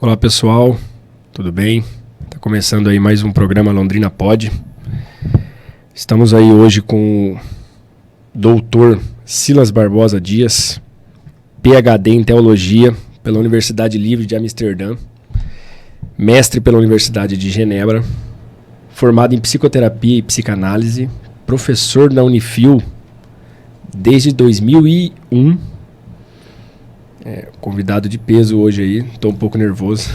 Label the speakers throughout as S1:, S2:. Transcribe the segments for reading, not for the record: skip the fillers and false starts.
S1: Olá pessoal, tudo bem? Está começando aí mais um programa Londrina Pod. Estamos aí hoje com o doutor Silas Barbosa Dias, PhD em Teologia pela Universidade Livre de Amsterdã, mestre pela Universidade de Genebra, formado em Psicoterapia e Psicanálise, professor da Unifil desde 2001, convidado de peso hoje aí, estou um pouco nervoso.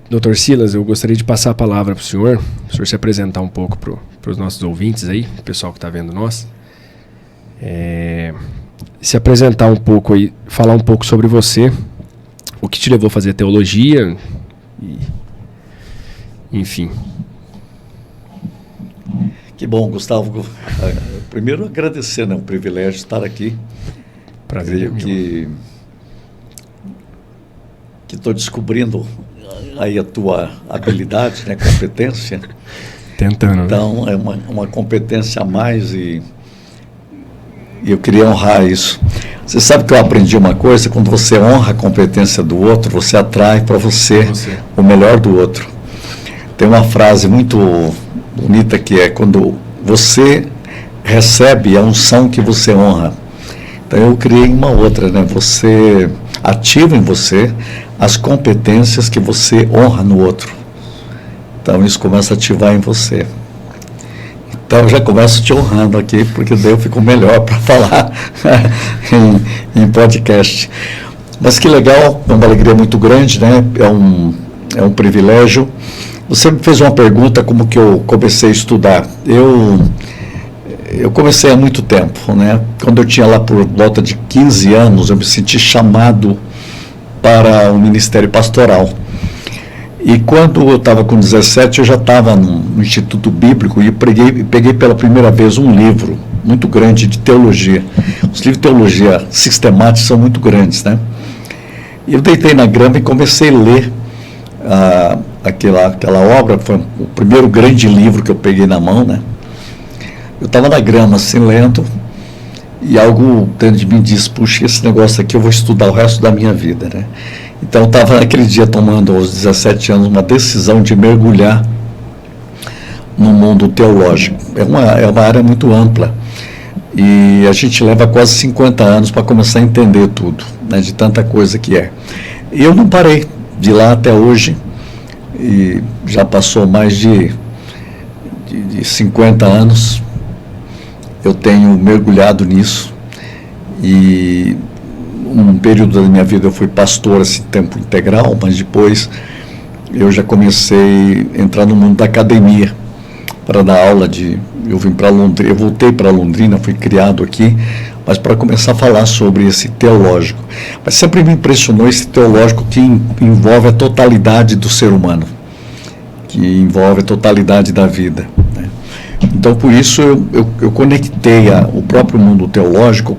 S1: Dr. Silas, eu gostaria de passar a palavra para o senhor se apresentar um pouco para os nossos ouvintes aí, o pessoal que está vendo nós. Se apresentar um pouco aí, falar um pouco sobre você, o que te levou a fazer teologia, enfim.
S2: Que bom, Gustavo. Primeiro agradecer, né? É um privilégio estar aqui.
S1: Prazer.
S2: Que estou descobrindo aí a tua habilidade, né? Competência.
S1: Tentando.
S2: Então, né? É uma competência a mais e eu queria honrar isso. Você sabe que eu aprendi uma coisa: quando você honra a competência do outro, você atrai para você o melhor do outro. Tem uma frase muito bonita que é: quando você recebe a unção que você honra. Então eu criei uma outra, né? Você ativa em você as competências que você honra no outro. Então isso começa a ativar em você. Então eu já começo te honrando aqui, porque daí eu fico melhor para falar em podcast. Mas que legal, é uma alegria muito grande, né? É um privilégio. Você me fez uma pergunta, como que eu comecei a estudar. Eu comecei há muito tempo, né? Quando eu tinha lá por volta de 15 anos, eu me senti chamado para o ministério pastoral. E quando eu estava com 17, eu já estava no Instituto Bíblico e peguei pela primeira vez um livro muito grande de teologia. Os livros de teologia sistemática são muito grandes, né? E eu deitei na grama e comecei a ler aquela obra. Foi o primeiro grande livro que eu peguei na mão, né? Eu estava na grama, assim, lendo, e algo dentro de mim disse: puxa, esse negócio aqui eu vou estudar o resto da minha vida, né? Então eu estava naquele dia tomando, aos 17 anos, uma decisão de mergulhar no mundo teológico. É uma área muito ampla, e a gente leva quase 50 anos para começar a entender tudo, né, de tanta coisa que é. E eu não parei de lá até hoje, e já passou mais de 50 anos, eu tenho mergulhado nisso, e um período da minha vida eu fui pastor, assim, tempo integral, mas depois eu já comecei a entrar no mundo da academia, para dar aula eu vim para Londrina, eu voltei para Londrina, fui criado aqui, mas para começar a falar sobre esse teológico. Mas sempre me impressionou esse teológico que envolve a totalidade do ser humano, que envolve a totalidade da vida, né? Então, por isso, eu conectei o próprio mundo teológico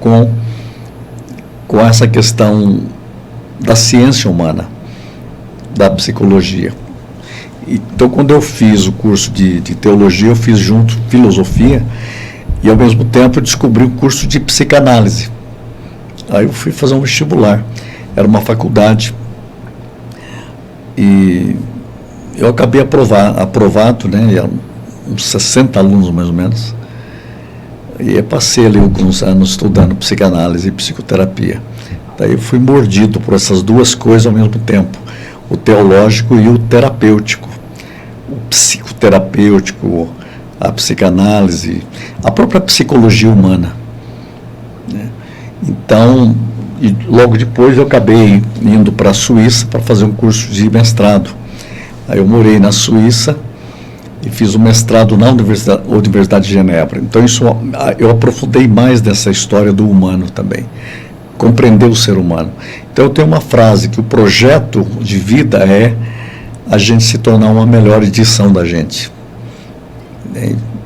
S2: com essa questão da ciência humana, da psicologia. Então, quando eu fiz o curso de teologia, eu fiz junto filosofia e, ao mesmo tempo, eu descobri o curso de psicanálise. Aí eu fui fazer um vestibular. Era uma faculdade. E eu acabei aprovado, né? Eram uns 60 alunos, mais ou menos. E eu passei ali alguns anos estudando psicanálise e psicoterapia. Daí eu fui mordido por essas duas coisas ao mesmo tempo: o teológico e o terapêutico. O psicoterapêutico, a psicanálise, a própria psicologia humana, né? Então, e logo depois eu acabei indo para a Suíça para fazer um curso de mestrado. Aí eu morei na Suíça e fiz o mestrado na Universidade de Genebra. Então eu aprofundei mais dessa história do humano também, compreender o ser humano. Então eu tenho uma frase que o projeto de vida é a gente se tornar uma melhor edição da gente.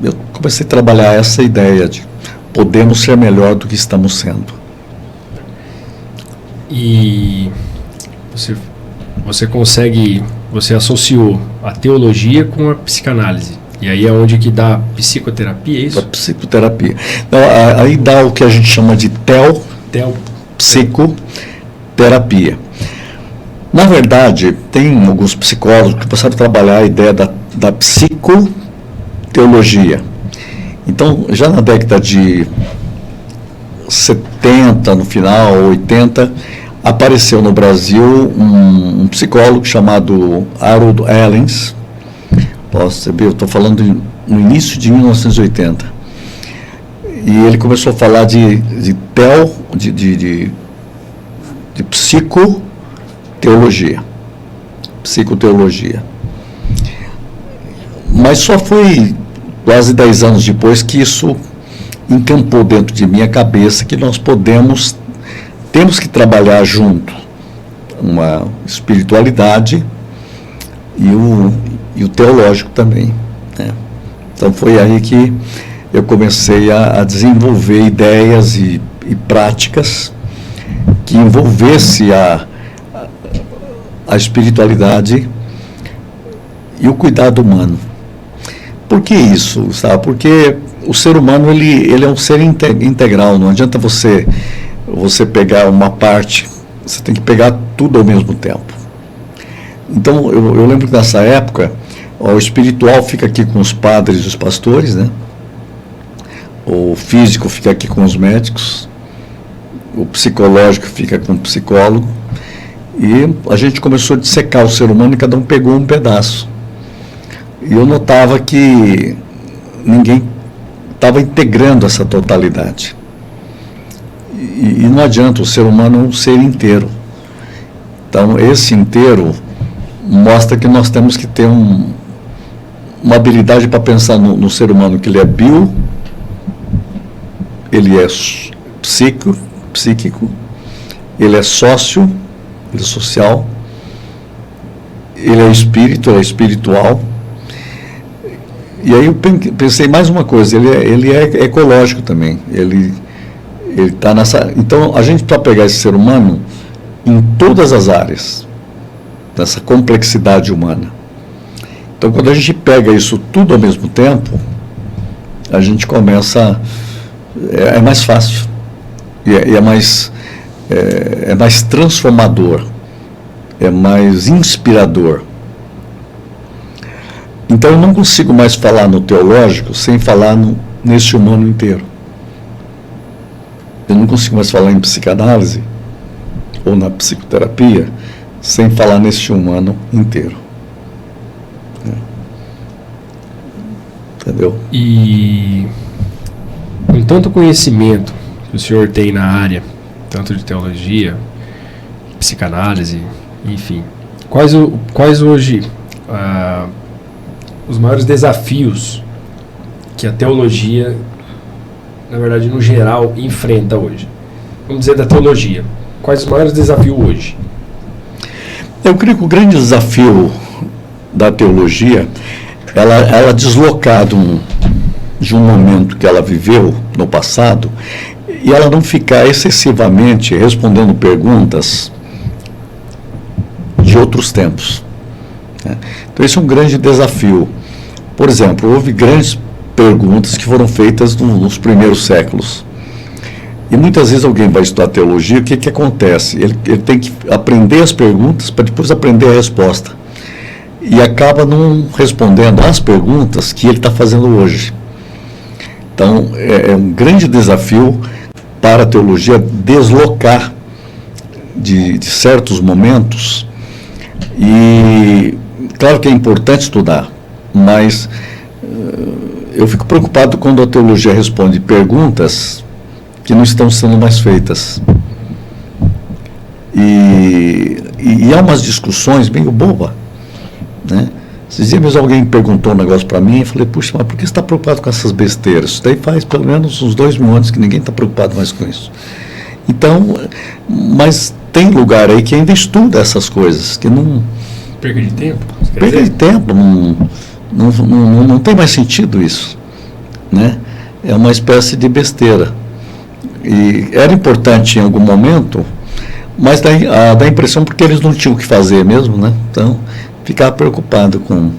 S2: Eu comecei a trabalhar essa ideia de podemos ser melhor do que estamos sendo.
S1: E você associou a teologia com a psicanálise. E aí é onde que dá psicoterapia, é isso?
S2: A psicoterapia. Então, aí dá o que a gente chama de psicoterapia. Na verdade, tem alguns psicólogos que passaram a trabalhar a ideia da psicoteologia. Então, já na década de 70, no final, 80, apareceu no Brasil um psicólogo chamado Harold Ellens. Posso saber, eu estou falando no início de 1980. E ele começou a falar de psicoteologia. Mas só foi quase 10 anos depois que isso encampou dentro de minha cabeça que nós temos que trabalhar junto uma espiritualidade e o teológico também, né? Então foi aí que eu comecei a desenvolver ideias e práticas que envolvesse a espiritualidade e o cuidado humano. Por que isso, Gustavo? Porque o ser humano ele é um ser integral. Não adianta você pegar uma parte, você tem que pegar tudo ao mesmo tempo. Então, eu lembro que nessa época, o espiritual fica aqui com os padres e os pastores, né? O físico fica aqui com os médicos, o psicológico fica com o psicólogo, e a gente começou a dissecar o ser humano e cada um pegou um pedaço. E eu notava que ninguém estava integrando essa totalidade. E não adianta, o ser humano é um ser inteiro. Então, esse inteiro mostra que nós temos que ter uma habilidade para pensar no ser humano, que ele é ele é psíquico, ele é sócio, ele é social, ele é espírito, ele é espiritual. E aí eu pensei mais uma coisa, ele é ecológico também, ele está nessa... Então, a gente precisa pegar esse ser humano em todas as áreas, dessa complexidade humana. Então, quando a gente pega isso tudo ao mesmo tempo, a gente começa... É mais fácil, é mais transformador, é mais inspirador. Então, eu não consigo mais falar no teológico sem falar nesse humano inteiro. Eu não consigo mais falar em psicanálise ou na psicoterapia sem falar nesse humano inteiro. Entendeu?
S1: E com tanto conhecimento que o senhor tem na área, tanto de teologia, psicanálise, enfim, quais hoje os maiores desafios que a teologia, na verdade, no geral, enfrenta hoje? Vamos dizer da teologia. Quais os maiores desafios hoje?
S2: Eu creio que o grande desafio da teologia, ela deslocar de um momento que ela viveu no passado e ela não ficar excessivamente respondendo perguntas de outros tempos, né? Então, esse é um grande desafio. Por exemplo, houve grandes perguntas que foram feitas nos primeiros séculos. E muitas vezes alguém vai estudar teologia, o que acontece? Ele tem que aprender as perguntas para depois aprender a resposta. E acaba não respondendo às perguntas que ele está fazendo hoje. Então, é um grande desafio para a teologia deslocar de certos momentos. E claro que é importante estudar, mas eu fico preocupado quando a teologia responde perguntas que não estão sendo mais feitas. E há umas discussões meio bobas, né? Esses dias mesmo alguém perguntou um negócio para mim e falei, puxa, mas por que você está preocupado com essas besteiras? Isso daí faz pelo menos uns 2000 anos que ninguém está preocupado mais com isso. Então, mas tem lugar aí que ainda estuda essas coisas, que não...
S1: Perca de tempo?
S2: Perca de tempo, não tem mais sentido isso, né? É uma espécie de besteira. E era importante em algum momento, mas dá a impressão porque eles não tinham o que fazer mesmo, né? Então, ficava preocupado com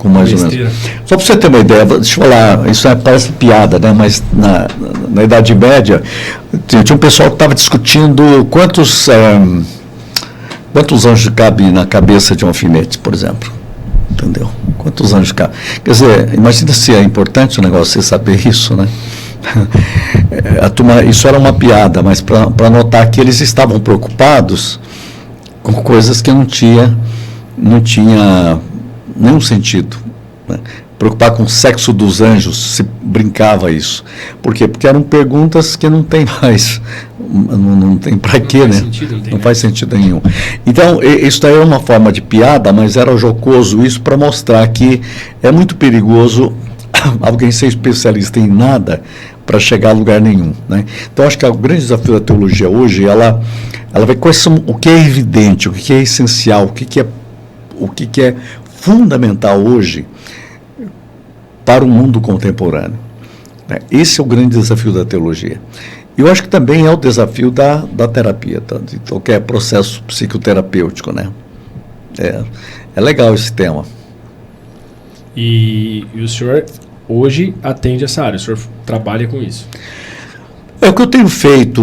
S2: com mais ou menos. Só para você ter uma ideia, deixa eu falar, isso parece piada, né? Mas na Idade Média, tinha um pessoal que estava discutindo quantos anjos cabem na cabeça de um alfinete, por exemplo. Entendeu? Quantos anjos cabem? Quer dizer, imagina se é importante o negócio você saber isso, né? A turma, isso era uma piada, mas para notar que eles estavam preocupados com coisas que não tinha nenhum sentido, né? Preocupar com o sexo dos anjos, se brincava isso. Por quê? Porque eram perguntas que não tem mais, não tem para quê, né? Não faz sentido nenhum. Então, isso daí é uma forma de piada, mas era jocoso isso para mostrar que é muito perigoso alguém ser especialista em nada para chegar a lugar nenhum, né? Então, acho que o grande desafio da teologia hoje, ela vai quais são o que é evidente, o que é essencial, o que é fundamental hoje para o mundo contemporâneo, né? Esse é o grande desafio da teologia. Eu acho que também é o desafio da terapia, tá? De qualquer processo psicoterapêutico, né? É legal esse tema.
S1: E o senhor hoje atende essa área, o senhor trabalha com isso?
S2: O que eu tenho feito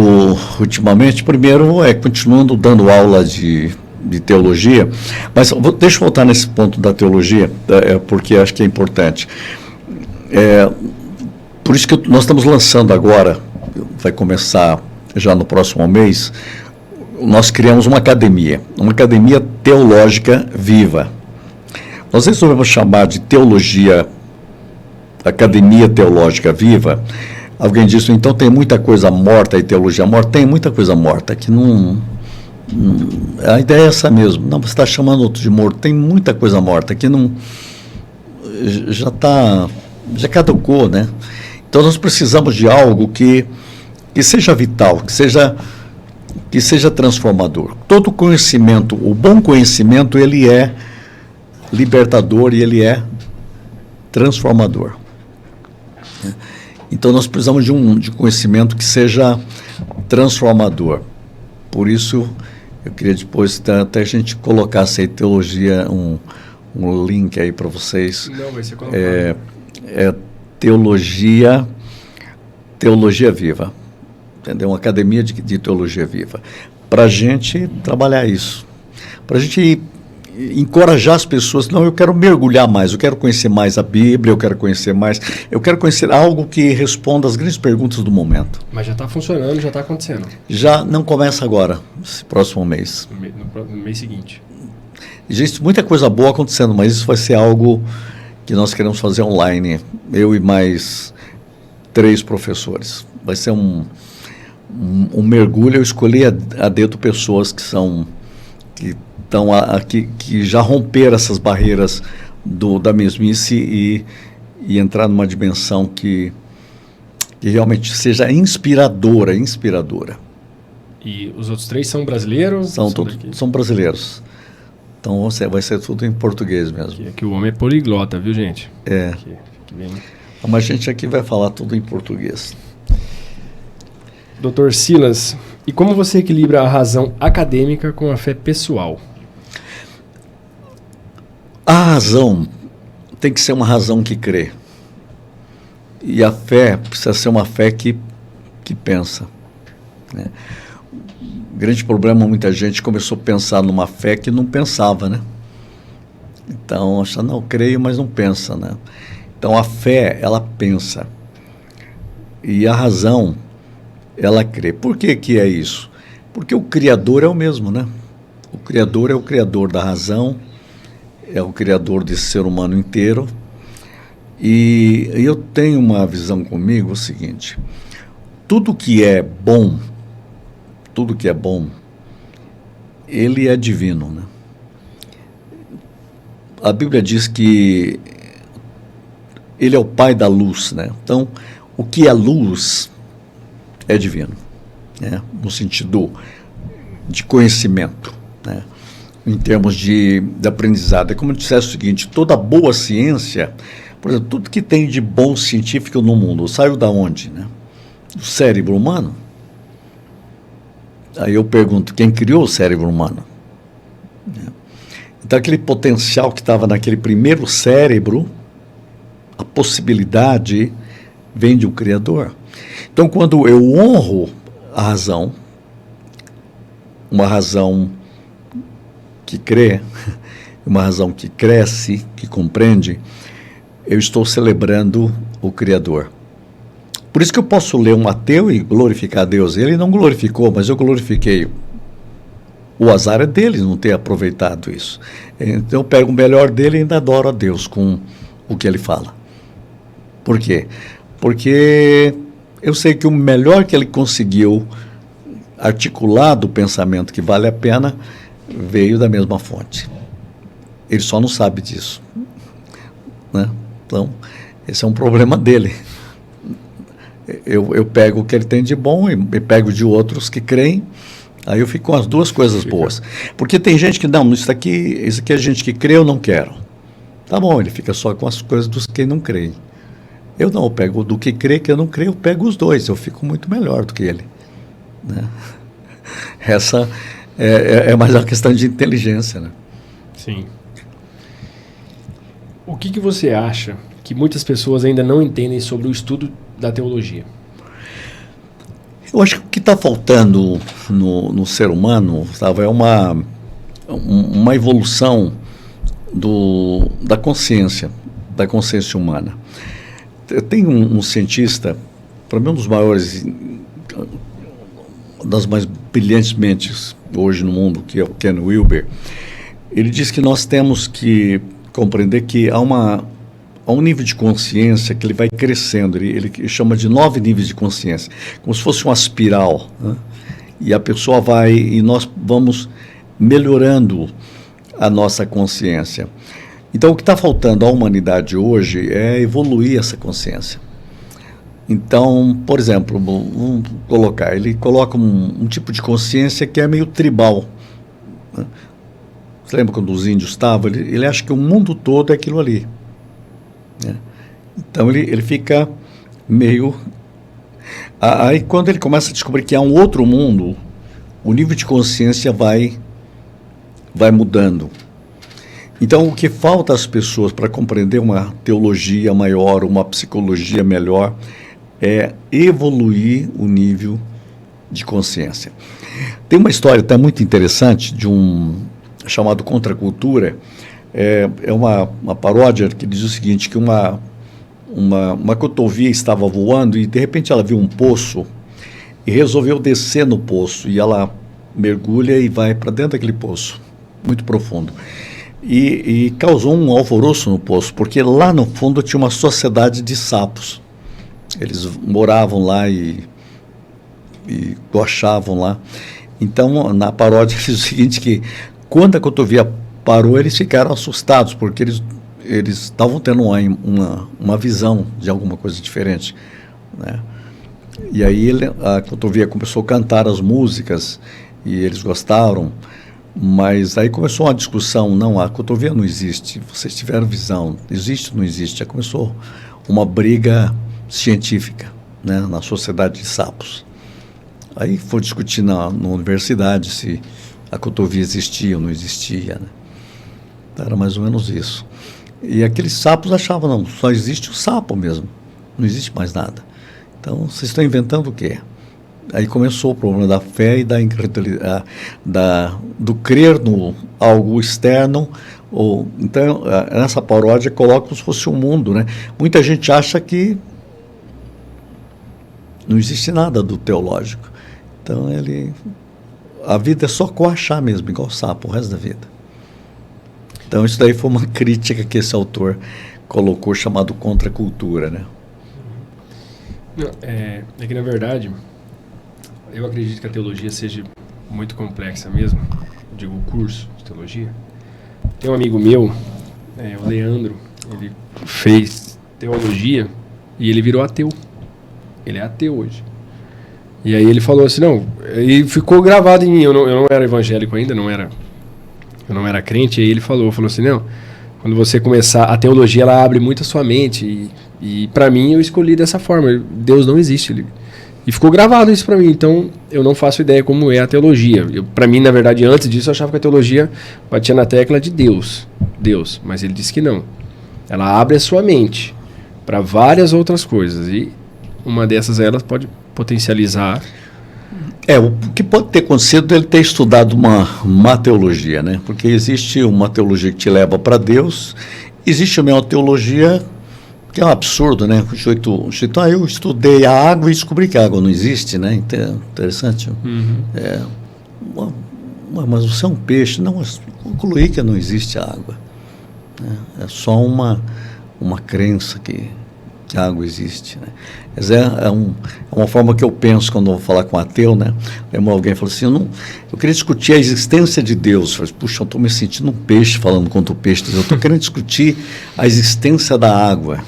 S2: ultimamente, primeiro, continuando dando aula de teologia, mas deixa eu voltar nesse ponto da teologia, porque acho que é importante. Por isso que nós estamos lançando agora, vai começar já no próximo mês, nós criamos uma academia teológica viva. Nós resolvemos chamar de Academia Teológica Viva. Alguém disse, então tem muita coisa morta e teologia morta? Tem muita coisa morta, que não... A ideia é essa mesmo. Não, você está chamando outro de morto. Tem muita coisa morta que não... Já caducou, né? Então nós precisamos de algo que seja vital, que seja transformador. Todo conhecimento, o bom conhecimento, ele é libertador e ele é transformador. Então nós precisamos de conhecimento que seja transformador. Por isso eu queria depois até a gente colocasse aí teologia, um link aí para vocês.
S1: Não, vai ser colocado.
S2: Teologia Viva, entendeu? Uma academia de teologia viva, para a gente trabalhar isso, para a gente encorajar as pessoas. Não, eu quero mergulhar mais, eu quero conhecer mais a Bíblia, eu quero conhecer algo que responda às grandes perguntas do momento.
S1: Mas já está funcionando, já está acontecendo.
S2: Já não começa agora, esse próximo mês.
S1: No mês seguinte.
S2: Existe muita coisa boa acontecendo, mas isso vai ser algo que nós queremos fazer online, eu e mais 3 professores. Vai ser um mergulho. Eu escolhi a dedo pessoas que estão aqui, que já romperam essas barreiras da mesmice e entrar numa dimensão que realmente seja inspiradora.
S1: E os outros 3 são brasileiros?
S2: São brasileiros. Então vai ser tudo em português mesmo.
S1: Aqui o homem é poliglota, viu, gente? Aqui bem...
S2: Mas a gente aqui vai falar tudo em português.
S1: Dr. Silas, e como você equilibra a razão acadêmica com a fé pessoal?
S2: A razão tem que ser uma razão que crê. E a fé precisa ser uma fé que pensa, né? O grande problema, muita gente começou a pensar numa fé que não pensava, né? Então, acha, não, creio, mas não pensa, né? Então, a fé, ela pensa. E a razão, ela crê. Por que é isso? Porque o Criador é o mesmo, né? O Criador é o Criador da razão, é o Criador desse ser humano inteiro. E eu tenho uma visão comigo, o seguinte: tudo que é bom, ele é divino, né? A Bíblia diz que ele é o pai da luz, né? Então, o que é luz é divino, né? No sentido de conhecimento, né? Em termos de aprendizado. É como eu dissesse o seguinte: toda boa ciência, por exemplo, tudo que tem de bom científico no mundo, saiu da onde, né? Do cérebro humano. Aí eu pergunto, quem criou o cérebro humano? Então, aquele potencial que estava naquele primeiro cérebro, a possibilidade vem de um Criador. Então, quando eu honro a razão, uma razão que crê, uma razão que cresce, que compreende, eu estou celebrando o Criador. Por isso que eu posso ler um ateu e glorificar a Deus. Ele não glorificou, mas eu glorifiquei. O azar é dele não ter aproveitado isso. Então eu pego o melhor dele e ainda adoro a Deus com o que ele fala. Por quê? Porque eu sei que o melhor que ele conseguiu articular do pensamento que vale a pena veio da mesma fonte. Ele só não sabe disso, né? Então, esse é um problema dele. Eu pego o que ele tem de bom e pego de outros que creem, aí eu fico com as duas coisas boas. Porque tem gente que, não, isso aqui é gente que crê, eu não quero. Tá bom, ele fica só com as coisas dos que não creem. Eu não, eu pego do que crê, que eu não creio, eu pego os dois, eu fico muito melhor do que ele, né? Essa é mais uma questão de inteligência, né?
S1: Sim. O que você acha que muitas pessoas ainda não entendem sobre o estudo da teologia?
S2: Eu acho que o que está faltando no ser humano, sabe, é uma evolução da consciência humana. Tem um cientista, para mim um dos maiores, das mais brilhantes mentes hoje no mundo, que é o Ken Wilber. Ele diz que nós temos que compreender que há um nível de consciência que ele vai crescendo, ele chama de 9 níveis de consciência, como se fosse uma espiral, né? E a pessoa vai, e nós vamos melhorando a nossa consciência. Então, o que está faltando à humanidade hoje é evoluir essa consciência. Então, por exemplo, vamos colocar, ele coloca um tipo de consciência que é meio tribal, né? Você lembra quando os índios estavam? Ele acha que o mundo todo é aquilo ali, né? Então ele fica meio... Aí quando ele começa a descobrir que há um outro mundo, o nível de consciência vai mudando. Então o que falta às pessoas para compreender uma teologia maior, uma psicologia melhor, é evoluir o nível de consciência. Tem uma história até muito interessante de chamado Contracultura. É uma paródia que diz o seguinte, que uma cotovia estava voando e de repente ela viu um poço e resolveu descer no poço, e ela mergulha e vai para dentro daquele poço, muito profundo. E causou um alvoroço no poço, porque lá no fundo tinha uma sociedade de sapos. Eles moravam lá e gochavam lá. Então, na paródia diz o seguinte, que quando a cotovia parou, eles ficaram assustados, porque eles estavam tendo uma visão de alguma coisa diferente, né? E aí a cotovia começou a cantar as músicas, e eles gostaram, mas aí começou uma discussão, não, a cotovia não existe, vocês tiveram visão, existe ou não existe? Aí começou uma briga científica, né, na sociedade de sapos. Aí foi discutir na universidade se a cotovia existia ou não existia, né? Então, era mais ou menos isso. E aqueles sapos achavam, não, só existe o sapo mesmo, não existe mais nada. Então, vocês estão inventando o quê? Aí começou o problema da fé e da incredulidade, do crer no algo externo. Então, nessa paródia coloca como se fosse um mundo, né? Muita gente acha que não existe nada do teológico. Então, a vida é só coachar mesmo, igual o sapo, o resto da vida. Então, isso daí foi uma crítica que esse autor colocou, chamado Contracultura, né?
S1: É que, na verdade, eu acredito que a teologia seja muito complexa mesmo. Digo, o curso de teologia. Tem um amigo meu, o Leandro, ele fez teologia e ele virou ateu. Ele é ateu hoje. E aí ele falou assim, não, e ficou gravado em mim, eu não era evangélico ainda, eu não era crente, e aí ele falou assim, não, quando você começar, a teologia ela abre muito a sua mente, e para mim eu escolhi dessa forma, Deus não existe, E ficou gravado isso para mim, então eu não faço ideia como é a teologia. Para mim, na verdade, antes disso, eu achava que a teologia batia na tecla de Deus, mas ele disse que não. Ela abre a sua mente para várias outras coisas, e uma dessas elas pode potencializar.
S2: O que pode ter acontecido é ele ter estudado uma teologia, né? Porque existe uma teologia que te leva para Deus, existe uma teologia que é um absurdo, né? Eu estudei a água e descobri que a água não existe, né? Interessante. Mas você é um peixe. Não, mas concluí que não existe água. Né? É só uma crença que a água existe, né? Mas é uma forma que eu penso quando eu vou falar com um ateu, né? Alguém falou assim, eu queria discutir a existência de Deus. Eu falei, puxa, eu estou me sentindo um peixe falando contra o peixe. Eu estou querendo discutir a existência da água,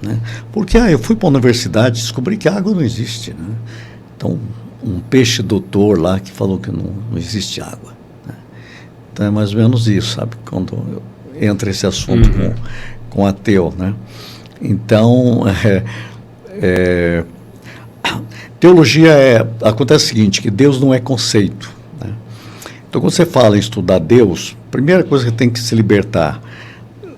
S2: né? Porque eu fui para a universidade e descobri que a água não existe, né? Então, um peixe doutor lá que falou que não existe água, né? Então é mais ou menos isso, sabe? Quando entra esse assunto com ateu, né? Então, teologia acontece o seguinte, que Deus não é conceito, né? Então, quando você fala em estudar Deus, a primeira coisa que tem que se libertar,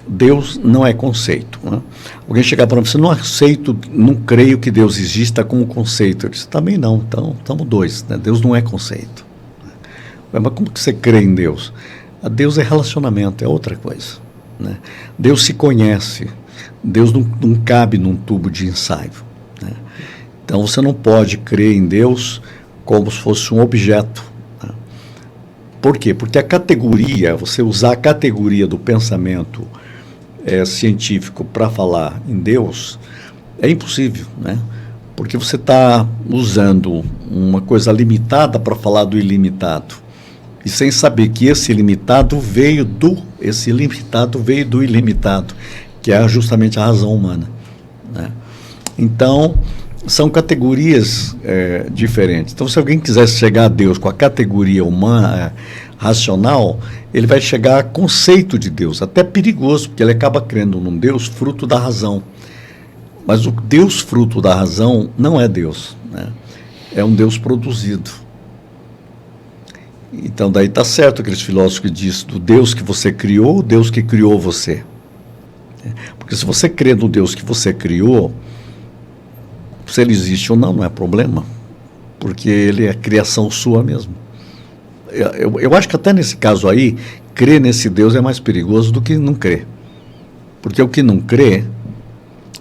S2: Deus não é conceito, né? Alguém chegar para você, não creio que Deus exista como conceito. Eu disse, também não, então estamos dois, né? Deus não é conceito. Mas como que você crê em Deus? Deus é relacionamento, é outra coisa, né? Deus se conhece. Deus não cabe num tubo de ensaio, né? Então você não pode crer em Deus como se fosse um objeto, né? Por quê? Porque você usar a categoria do pensamento científico para falar em Deus é impossível, né? Porque você está usando uma coisa limitada para falar do ilimitado, e sem saber que esse ilimitado veio do ilimitado, que é justamente a razão humana, né? Então, são categorias diferentes. Então, se alguém quisesse chegar a Deus com a categoria humana, racional, ele vai chegar a conceito de Deus, até perigoso, porque ele acaba crendo num Deus fruto da razão. Mas o Deus fruto da razão não é Deus, né? É um Deus produzido. Então, daí está certo aqueles filósofos que dizem do Deus que você criou, o Deus que criou você. Porque se você crê no Deus que você criou, se ele existe ou não é problema, porque ele é criação sua mesmo. Eu acho que até nesse caso aí, crer nesse Deus é mais perigoso do que não crer. Porque o que não crê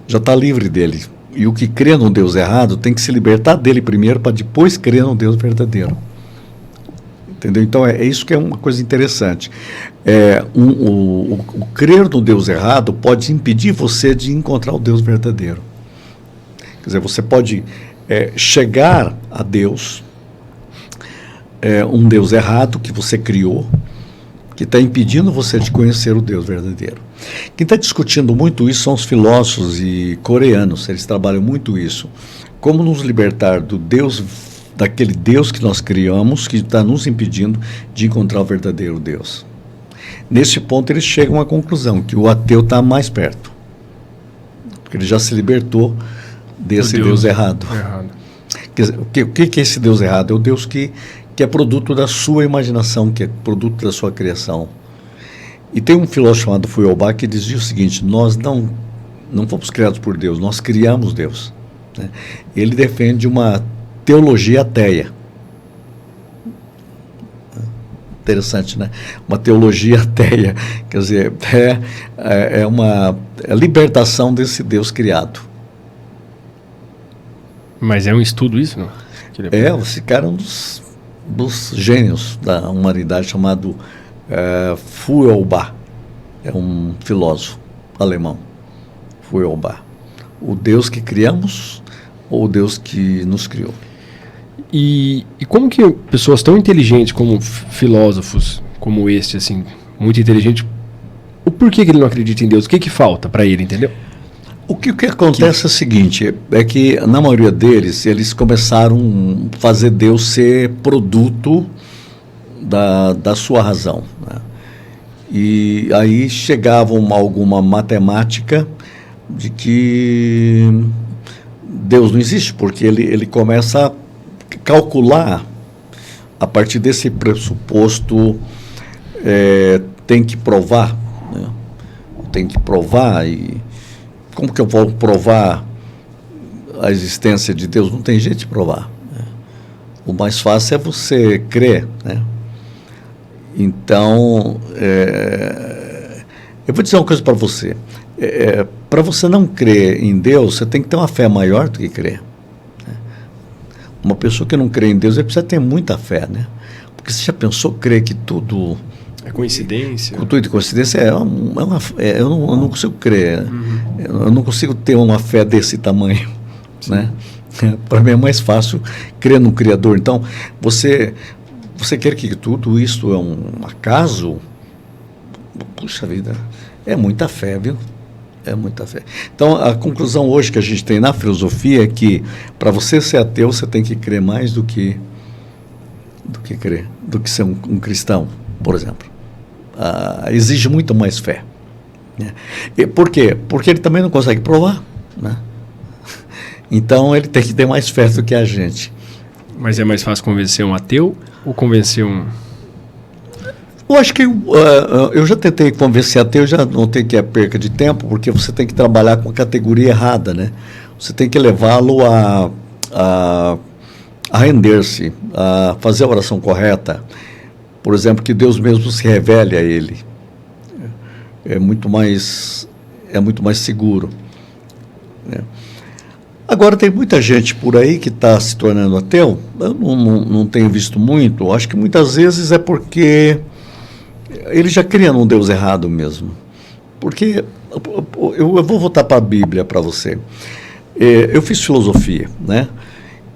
S2: já está livre dele. E o que crê no Deus errado tem que se libertar dele primeiro para depois crer no Deus verdadeiro. Entendeu? Então é isso que é uma coisa interessante. O crer no Deus errado pode impedir você de encontrar o Deus verdadeiro. Quer dizer, você pode chegar a Deus, um Deus errado que você criou, que está impedindo você de conhecer o Deus verdadeiro. Quem está discutindo muito isso são os filósofos coreanos. Eles trabalham muito isso. Como nos libertar do Deus, daquele Deus que nós criamos, que está nos impedindo de encontrar o verdadeiro Deus. Nesse ponto, eles chegam à conclusão que o ateu está mais perto, porque ele já se libertou desse Deus errado. O que é esse Deus errado? É o Deus que é produto da sua imaginação, que é produto da sua criação. E tem um filósofo chamado Feuerbach que dizia o seguinte: nós não fomos criados por Deus, nós criamos Deus, né? Ele defende uma teologia ateia. Interessante, né? Uma teologia ateia, quer dizer, é uma libertação desse Deus criado.
S1: Mas é um estudo isso, não?
S2: Esse cara é um dos gênios da humanidade, chamado Feuerbach. É um filósofo alemão, Feuerbach. O Deus que criamos ou o Deus que nos criou?
S1: E como que pessoas tão inteligentes como filósofos como este, assim, muito inteligente, o porquê que ele não acredita em Deus? O que falta para ele, entendeu?
S2: O que acontece é o seguinte, é que na maioria deles, eles começaram a fazer Deus ser produto da sua razão, né? E aí chegavam a alguma matemática de que Deus não existe, porque ele começa a calcular a partir desse pressuposto, tem que provar, né? Tem que provar, e como que eu vou provar a existência de Deus? Não tem jeito de provar, né? O mais fácil é você crer, né? Então, eu vou dizer uma coisa para você. Para você não crer em Deus, você tem que ter uma fé maior do que crer. Uma pessoa que não crê em Deus, ele precisa ter muita fé, né? Porque você já pensou crer que tudo...
S1: É coincidência?
S2: Tudo coincidência eu não consigo crer. Uhum. Eu não consigo ter uma fé desse tamanho, né? Para mim é mais fácil crer no Criador. Então, você quer que tudo isso é um acaso? Puxa vida, é muita fé, viu? É muita fé. Então, a conclusão hoje que a gente tem na filosofia é que, para você ser ateu, você tem que crer mais do que ser um cristão, por exemplo. Exige muito mais fé, né? E por quê? Porque ele também não consegue provar, né? Então, ele tem que ter mais fé do que a gente.
S1: Mas é mais fácil convencer um ateu ou convencer um...
S2: Eu acho que eu já tentei convencer ateu, já notei que é perca de tempo, porque você tem que trabalhar com a categoria errada, né? Você tem que levá-lo a render-se, a fazer a oração correta. Por exemplo, que Deus mesmo se revele a ele. É muito mais seguro, né? Agora, tem muita gente por aí que está se tornando ateu. Eu não tenho visto muito. Acho que muitas vezes é porque ele já cria num Deus errado mesmo. Porque eu vou voltar para a Bíblia para você. Eu fiz filosofia, né?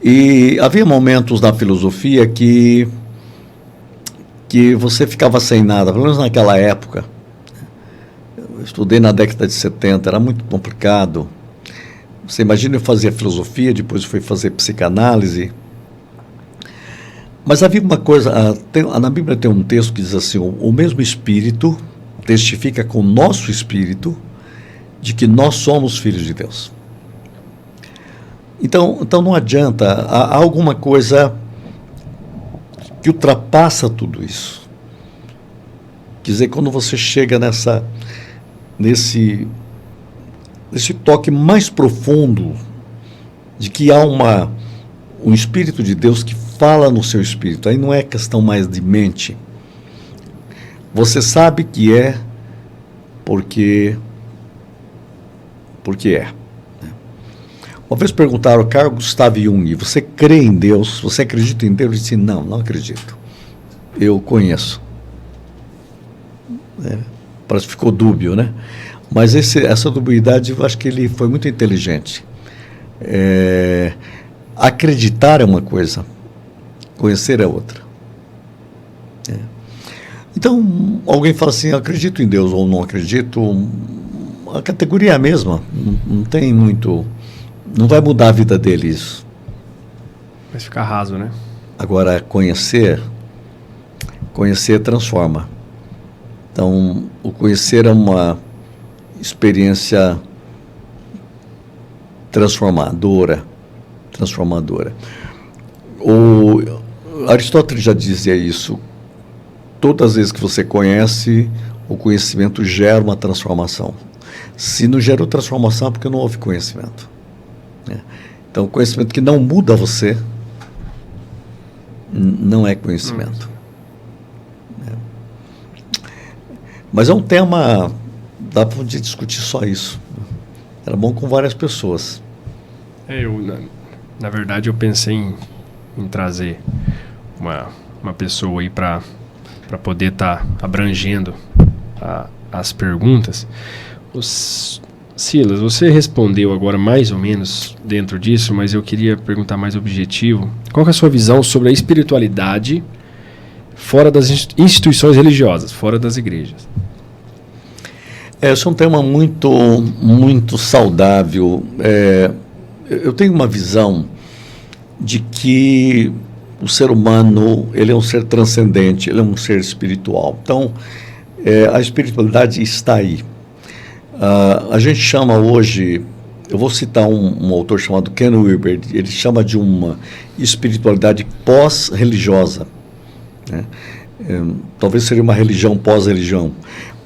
S2: E havia momentos na filosofia que você ficava sem nada, pelo menos naquela época. Eu estudei na década de 70, era muito complicado. Você imagina, eu fazia filosofia, depois fui fazer psicanálise. Mas havia uma coisa, na Bíblia tem um texto que diz assim: o mesmo Espírito testifica com o nosso Espírito de que nós somos filhos de Deus. Então não adianta, há alguma coisa que ultrapassa tudo isso. Quer dizer, quando você chega nesse toque mais profundo de que há um Espírito de Deus que fala no seu espírito, aí não é questão mais de mente. Você sabe que é porque é. Uma vez perguntaram ao Carl Gustav Jung: você crê em Deus? Você acredita em Deus? Ele disse: não acredito. Eu conheço. Parece que ficou dúbio, né? Mas essa dubiedade, eu acho que ele foi muito inteligente. Acreditar é uma coisa, conhecer é outra. Então, alguém fala assim: acredito em Deus ou não acredito, a categoria é a mesma, não tem muito, não vai mudar a vida dele isso.
S1: Vai ficar raso, né?
S2: Agora, conhecer transforma. Então, o conhecer é uma experiência transformadora. O Aristóteles já dizia isso: todas as vezes que você conhece, o conhecimento gera uma transformação. Se não gerou transformação, é porque não houve conhecimento, né? Então, conhecimento que não muda você não é conhecimento. Mas é um tema, dá para discutir só isso. Era bom com várias pessoas.
S1: Na verdade, eu pensei em trazer uma pessoa aí para poder estar abrangendo as perguntas. Silas, você respondeu agora mais ou menos dentro disso, mas eu queria perguntar mais objetivo. Qual que é a sua visão sobre a espiritualidade fora das instituições religiosas, fora das igrejas?
S2: Esse é um tema muito, muito saudável. Eu tenho uma visão de que o ser humano, ele é um ser transcendente, ele é um ser espiritual. Então, a espiritualidade está aí. A gente chama hoje Eu vou citar um autor chamado Ken Wilber. Ele chama de uma espiritualidade pós-religiosa, né? Talvez seria uma religião pós-religião,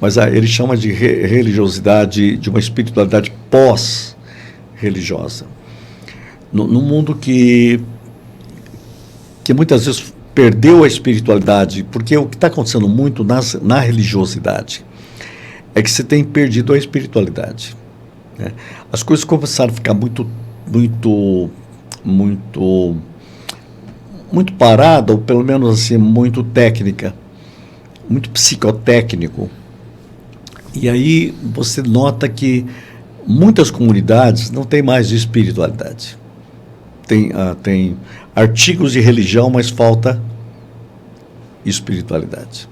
S2: mas ele chama de religiosidade, de uma espiritualidade pós-religiosa. No mundo que muitas vezes perdeu a espiritualidade, porque o que está acontecendo muito na religiosidade é que você tem perdido a espiritualidade, né? As coisas começaram a ficar muito parada, ou pelo menos assim, muito técnica, muito psicotécnico. E aí você nota que muitas comunidades não têm mais espiritualidade. Tem artigos de religião, mas falta espiritualidade.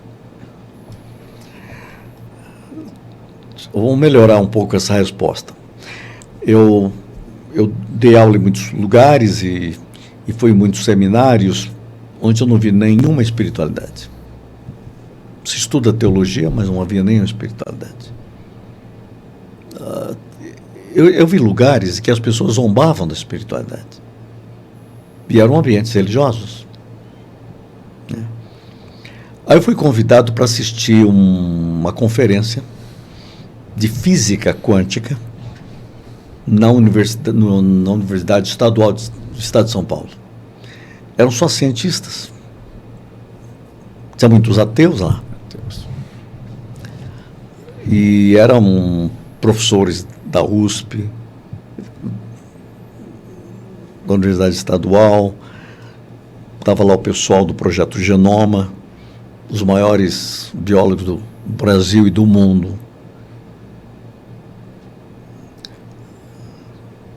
S2: Vamos melhorar um pouco essa resposta. Eu dei aula em muitos lugares e fui em muitos seminários onde eu não vi nenhuma espiritualidade. Se estuda teologia, mas não havia nenhuma espiritualidade. Eu vi lugares que as pessoas zombavam da espiritualidade. E eram ambientes religiosos, né? Aí eu fui convidado para assistir uma conferência de física quântica na Universidade Estadual do Estado de São Paulo. Eram só cientistas. Tinha muitos ateus lá. E eram professores da USP, da Universidade Estadual. Estava lá o pessoal do Projeto Genoma, os maiores biólogos do Brasil e do mundo.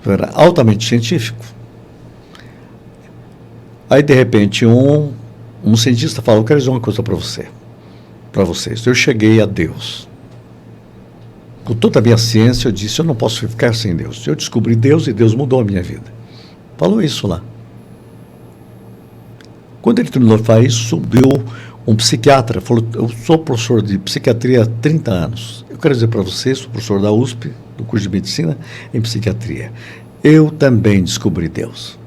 S2: Era altamente científico. Aí, de repente, um cientista fala: eu quero dizer uma coisa para vocês. Eu cheguei a Deus. Com toda a minha ciência, eu disse: eu não posso ficar sem Deus. Eu descobri Deus e Deus mudou a minha vida. Falou isso lá. Quando ele terminou de falar isso, subiu um psiquiatra. Falou: eu sou professor de psiquiatria há 30 anos. Eu quero dizer para vocês, sou professor da USP, do curso de medicina em psiquiatria. Eu também descobri Deus.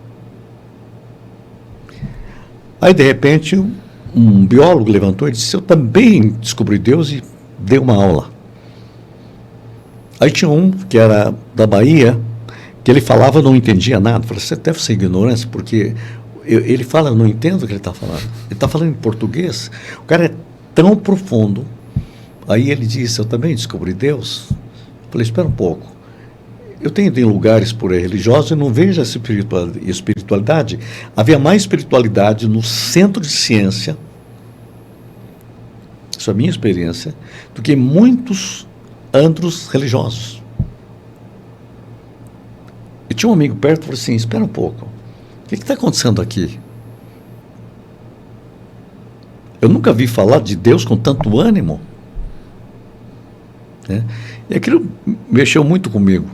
S2: Aí, de repente, um biólogo levantou e disse: eu também descobri Deus, e deu uma aula. Aí tinha um que era da Bahia, que ele falava, não entendia nada. Eu falei: você deve ser ignorância, porque ele fala, eu não entendo o que ele está falando. Ele está falando em português. O cara é tão profundo. Aí ele disse: eu também descobri Deus. Eu falei: espera um pouco. Eu tenho ido em lugares por aí religiosos e não vejo essa espiritualidade. Havia mais espiritualidade no centro de ciência, isso é a minha experiência, do que muitos antros religiosos. E tinha um amigo perto e falou assim: espera um pouco, o que está acontecendo aqui? Eu nunca vi falar de Deus com tanto ânimo, né? E aquilo mexeu muito comigo.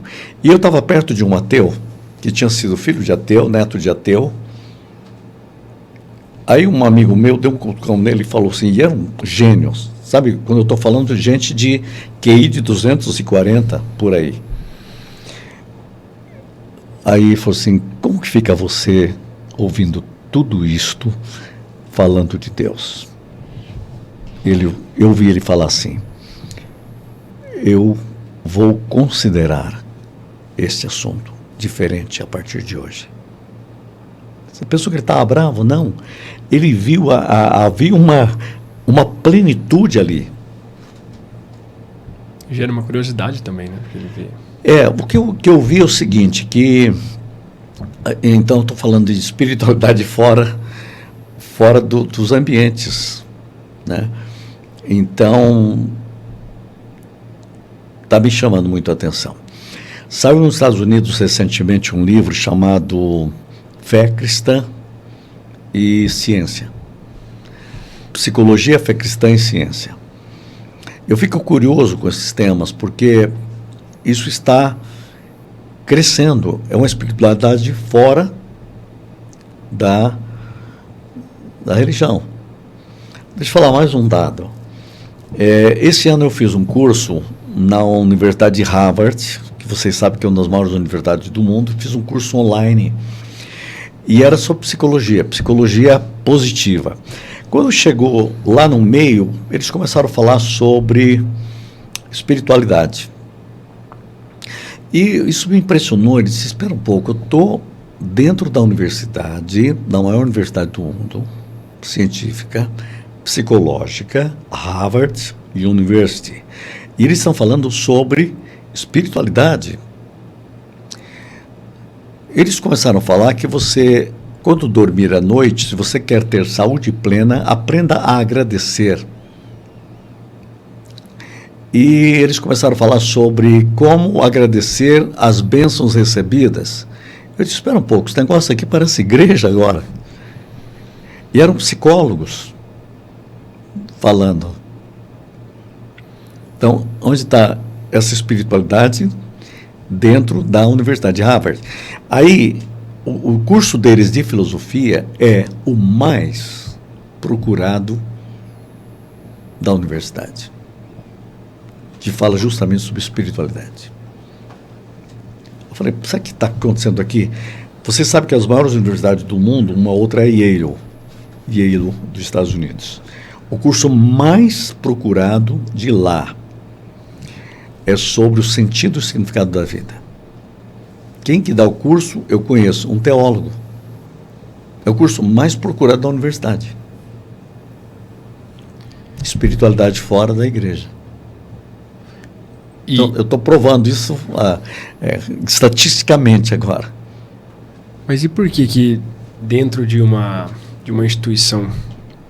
S2: E eu estava perto de um ateu, que tinha sido filho de ateu, neto de ateu. Aí um amigo meu deu um cutucão nele e falou assim, e eram gênios, sabe, quando eu estou falando de gente de QI de 240, por aí. Aí ele falou assim: como que fica você ouvindo tudo isto, falando de Deus? Eu ouvi ele falar assim: eu vou considerar este assunto diferente a partir de hoje. Você pensou que ele estava bravo? Não. Ele viu, havia uma plenitude ali.
S1: Gera uma curiosidade também, né? Porque ele vê.
S2: O que eu vi é o seguinte, que... Então, estou falando de espiritualidade fora dos ambientes, né? Então, está me chamando muito a atenção. Saiu nos Estados Unidos recentemente um livro chamado Fé Cristã e Ciência. Psicologia, Fé Cristã e Ciência. Eu fico curioso com esses temas, porque isso está crescendo. É uma espiritualidade fora da religião. Deixa eu falar mais um dado. Esse ano eu fiz um curso na Universidade de Harvard, que que vocês sabem que é uma das maiores universidades do mundo, fiz um curso online. E era sobre psicologia positiva. Quando chegou lá no meio, eles começaram a falar sobre espiritualidade. E isso me impressionou. Ele disse, espera um pouco, eu estou dentro da universidade, da maior universidade do mundo, científica, psicológica, Harvard University. E eles estão falando sobre espiritualidade. Eles começaram a falar que você, quando dormir à noite, se você quer ter saúde plena, aprenda a agradecer. E eles começaram a falar sobre como agradecer as bênçãos recebidas. Eu disse, espera um pouco, esse negócio aqui parece igreja agora. E eram psicólogos falando. Então, onde está essa espiritualidade? Dentro da Universidade de Harvard. Aí, o curso deles de filosofia é o mais procurado da universidade, que fala justamente sobre espiritualidade. Eu falei, sabe o que está acontecendo aqui? Você sabe que as maiores universidades do mundo, uma outra é Yale dos Estados Unidos. O curso mais procurado de lá é sobre o sentido e o significado da vida. Quem que dá o curso, eu conheço, um teólogo. É o curso mais procurado da universidade. Espiritualidade fora da igreja. Então, eu estou provando isso estatisticamente agora.
S1: Mas e por que dentro de uma instituição,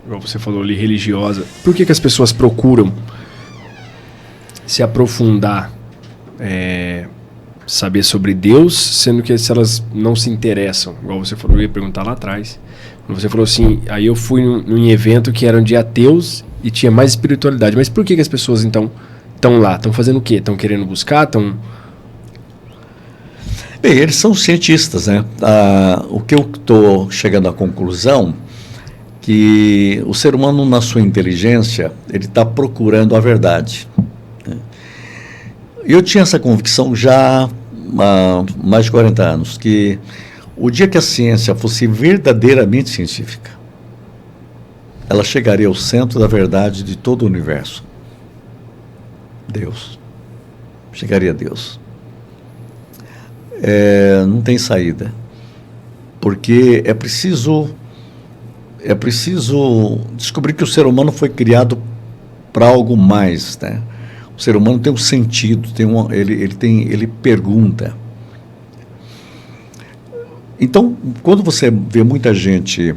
S1: igual você falou ali, religiosa, por que as pessoas procuram se aprofundar, saber sobre Deus, sendo que se elas não se interessam, igual você falou, eu ia perguntar lá atrás, quando você falou assim, aí eu fui num evento que eram de ateus e tinha mais espiritualidade, mas por que as pessoas então estão lá? Estão fazendo o quê? Estão querendo buscar?
S2: Bem, eles são cientistas, né? O que eu estou chegando à conclusão que o ser humano, na sua inteligência, ele está procurando a verdade. Eu tinha essa convicção já há mais de 40 anos, que o dia que a ciência fosse verdadeiramente científica, ela chegaria ao centro da verdade de todo o universo. Deus. Chegaria a Deus. Não tem saída. Porque é preciso descobrir que o ser humano foi criado para algo mais, né? O ser humano tem um sentido, ele pergunta. Então, quando você vê muita gente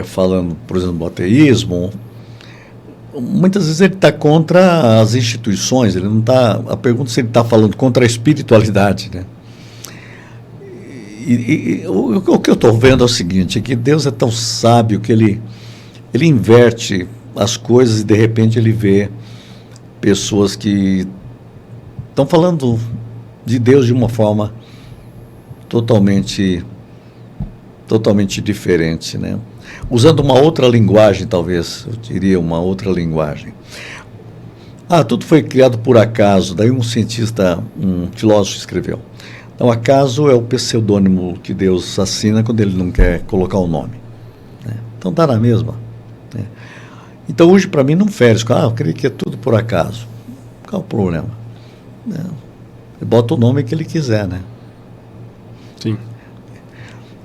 S2: falando, por exemplo, do ateísmo, muitas vezes ele está contra as instituições, ele não está. A pergunta é se ele está falando contra a espiritualidade, né? E o que eu estou vendo é o seguinte, é que Deus é tão sábio que ele inverte as coisas e de repente ele vê pessoas que estão falando de Deus de uma forma totalmente diferente, né? Usando uma outra linguagem, talvez, eu diria uma outra linguagem. Tudo foi criado por acaso, daí um cientista, um filósofo escreveu. Então, acaso é o pseudônimo que Deus assina quando ele não quer colocar o nome, né? Então, está na mesma, né? Então, hoje, para mim, não fere. Eu creio que é tudo por acaso. Qual é o problema? Ele bota o nome que ele quiser, né?
S1: Sim.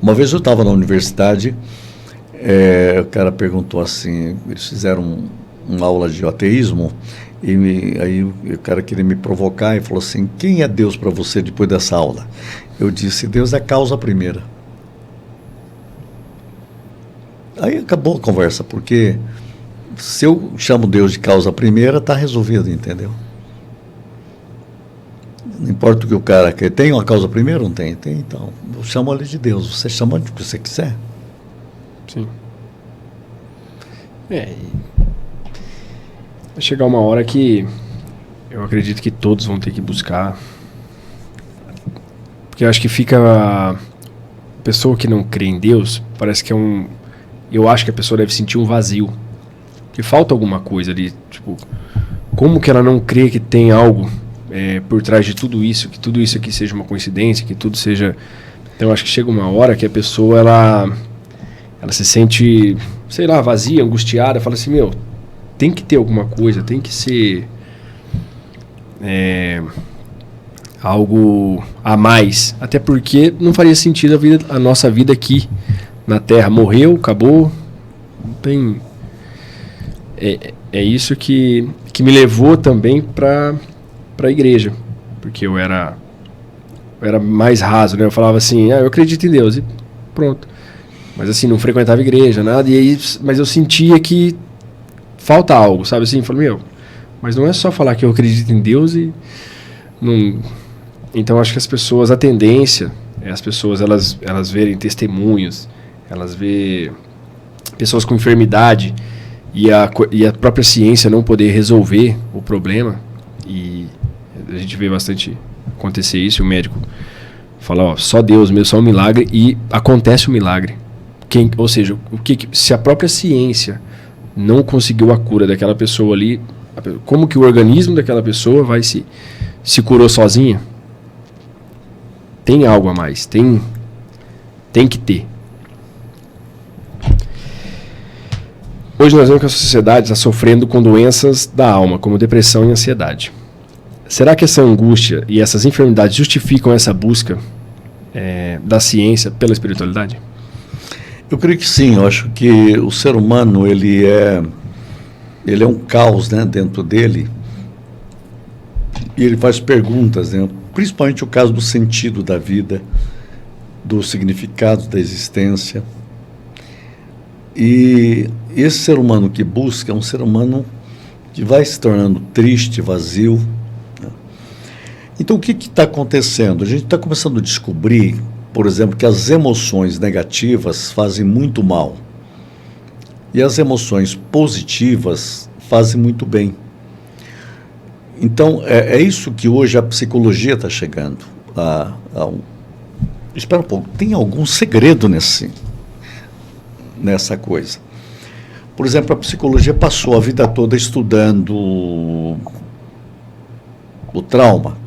S2: Uma vez eu estava na universidade, o cara perguntou assim, eles fizeram uma aula de ateísmo, e aí o cara queria me provocar e falou assim, quem é Deus para você depois dessa aula? Eu disse, Deus é a causa primeira. Aí acabou a conversa, porque se eu chamo Deus de causa primeira, está resolvido, entendeu? Não importa o que o cara quer. Tem uma causa primeira? Não tem? Tem, então. Eu chamo ele de Deus. Você chama de que você quiser.
S1: Sim. Vai chegar uma hora que eu acredito que todos vão ter que buscar. Porque eu acho que fica... A pessoa que não crê em Deus, parece que é um... Eu acho que a pessoa deve sentir um vazio. Que falta alguma coisa ali. Tipo, como que ela não crê que tem algo por trás de tudo isso, que tudo isso aqui seja uma coincidência, que tudo seja... Então acho que chega uma hora que a pessoa ela se sente, sei lá, vazia, angustiada, fala assim, meu, tem que ter alguma coisa, tem que ser algo a mais, até porque não faria sentido a nossa vida aqui na Terra. Morreu, acabou, não tem... É isso que me levou também para a igreja, porque eu era mais raso, né? Eu falava assim, eu acredito em Deus, e pronto. Mas assim, não frequentava igreja, nada, mas eu sentia que falta algo, sabe assim? Eu falei, mas não é só falar que eu acredito em Deus e não... Então acho que as pessoas, a tendência é as pessoas elas verem testemunhos, elas verem pessoas com enfermidade e a própria ciência não poder resolver o problema, e a gente vê bastante acontecer isso, o médico fala, só Deus mesmo, só um milagre, e acontece o milagre. Ou seja, se a própria ciência não conseguiu a cura daquela pessoa ali, como que o organismo daquela pessoa vai se curou sozinha? Tem algo a mais, tem que ter. Hoje nós vemos que a sociedade está sofrendo com doenças da alma, como depressão e ansiedade. Será que essa angústia e essas enfermidades justificam essa busca da ciência pela espiritualidade?
S2: Eu creio que sim. Eu acho que o ser humano ele é um caos, né, dentro dele, e ele faz perguntas, né, principalmente o caso do sentido da vida, do significado da existência. E esse ser humano que busca é um ser humano que vai se tornando triste, vazio. Então, o que está acontecendo? A gente está começando a descobrir, por exemplo, que as emoções negativas fazem muito mal e as emoções positivas fazem muito bem. Então, é isso que hoje a psicologia está chegando. Espera um pouco, tem algum segredo nessa coisa. Por exemplo, a psicologia passou a vida toda estudando o trauma.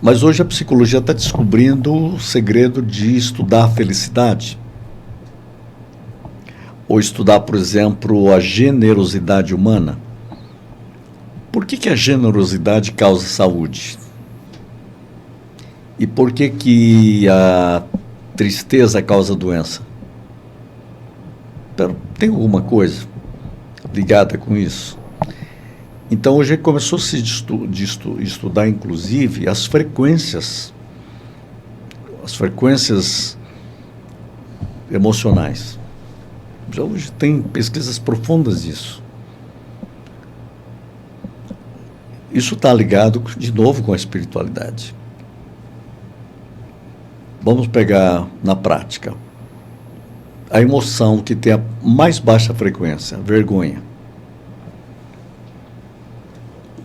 S2: Mas hoje a psicologia está descobrindo o segredo de estudar a felicidade. Ou estudar, por exemplo, a generosidade humana. Por que a generosidade causa saúde? E por que a tristeza causa doença? Tem alguma coisa ligada com isso? Então, hoje começou a se estudar, inclusive, as frequências emocionais. Já hoje tem pesquisas profundas disso. Isso está ligado, de novo, com a espiritualidade. Vamos pegar na prática. A emoção que tem a mais baixa frequência, vergonha.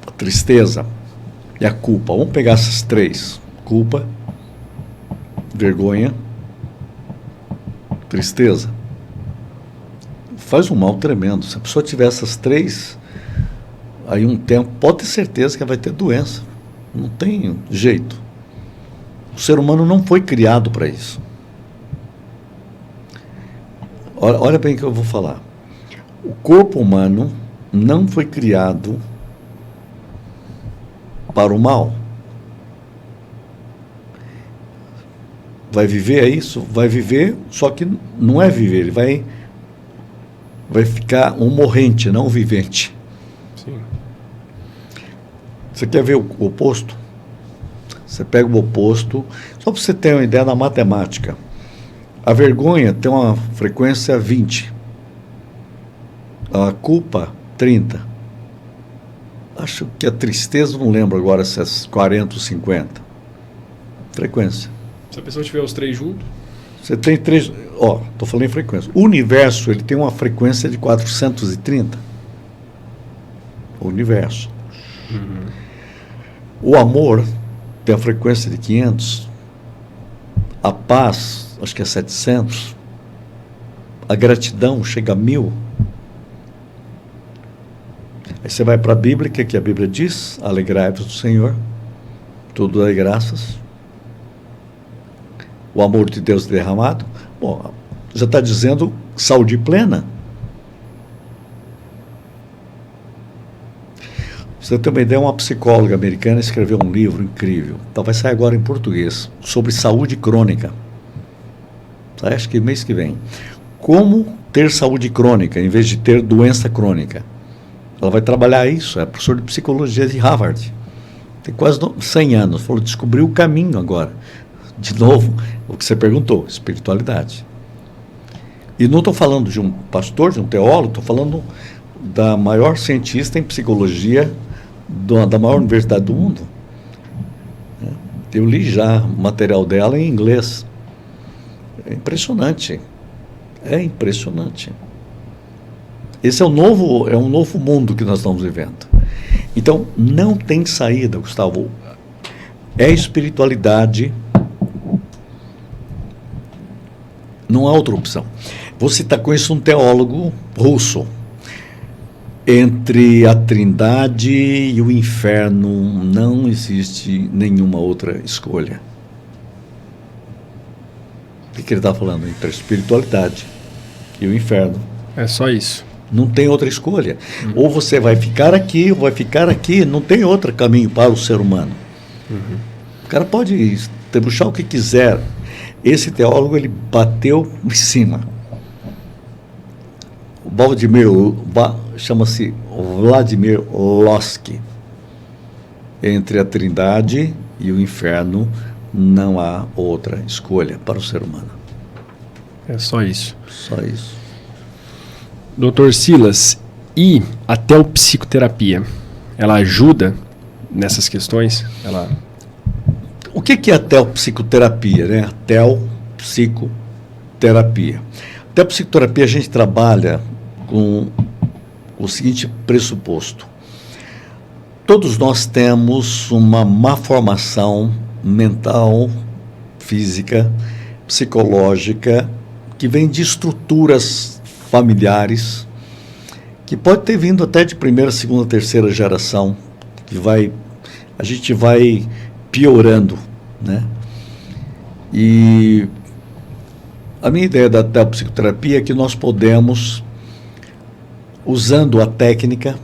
S2: A tristeza e a culpa. Vamos pegar essas três. Culpa, vergonha, tristeza. Faz um mal tremendo. Se a pessoa tiver essas três, aí um tempo, pode ter certeza que ela vai ter doença. Não tem jeito. O ser humano não foi criado para isso. Olha bem o que eu vou falar. O corpo humano não foi criado para o mal. Vai viver, é isso? Vai viver, só que não é viver, ele vai ficar um morrente, não um vivente.
S1: Sim.
S2: Você quer ver o oposto? Você pega o oposto, só para você ter uma ideia da matemática. A vergonha tem uma frequência 20. A culpa, 30. Acho que a tristeza, não lembro agora se é 40 ou 50. Frequência.
S1: Se a pessoa tiver os três juntos?
S2: Você tem três... estou falando em frequência. O universo, ele tem uma frequência de 430. O universo.
S1: Uhum.
S2: O amor tem a frequência de 500. A paz, acho que é 700. A gratidão chega a 1000. Aí você vai para a Bíblia, o que a Bíblia diz? Alegrai-vos do Senhor, tudo dai graças. O amor de Deus derramado. Bom, já está dizendo saúde plena. Você tem uma ideia, uma psicóloga americana escreveu um livro incrível, então vai sair agora em português, sobre saúde crônica. Acho que mês que vem. Como ter saúde crônica, em vez de ter doença crônica. Ela vai trabalhar isso, é professora de psicologia de Harvard. Tem quase 100 anos, falou, descobriu o caminho agora. De novo, o que você perguntou, espiritualidade. E não estou falando de um pastor, de um teólogo, estou falando da maior cientista em psicologia da maior universidade do mundo. Eu li já o material dela em inglês. É impressionante. É impressionante. Esse é um novo mundo que nós estamos vivendo. Então, não tem saída, Gustavo. É espiritualidade. Não há outra opção. Vou citar com isso um teólogo russo. Entre a Trindade e o inferno não existe nenhuma outra escolha. O que ele está falando? Entre a espiritualidade e o inferno.
S1: É só isso.
S2: Não tem outra escolha. Ou você vai ficar aqui, ou vai ficar aqui. Não tem outro caminho para o ser humano. O cara pode debruxar o que quiser. Esse teólogo, ele bateu em cima. O Vladimir, chama-se Vladimir Lossky. Entre a Trindade e o inferno não há outra escolha para o ser humano.
S1: É só isso.
S2: Só isso.
S1: Dr. Silas, e a teopsicoterapia, ela ajuda nessas questões?
S2: O que é a teopsicoterapia, né? A teopsicoterapia. A teopsicoterapia, a gente trabalha com o seguinte pressuposto. Todos nós temos uma má formação mental, física, psicológica, que vem de estruturas familiares, que pode ter vindo até de primeira, segunda, terceira geração, a gente vai piorando, né? E a minha ideia da teopsicoterapia é que nós podemos, usando a técnica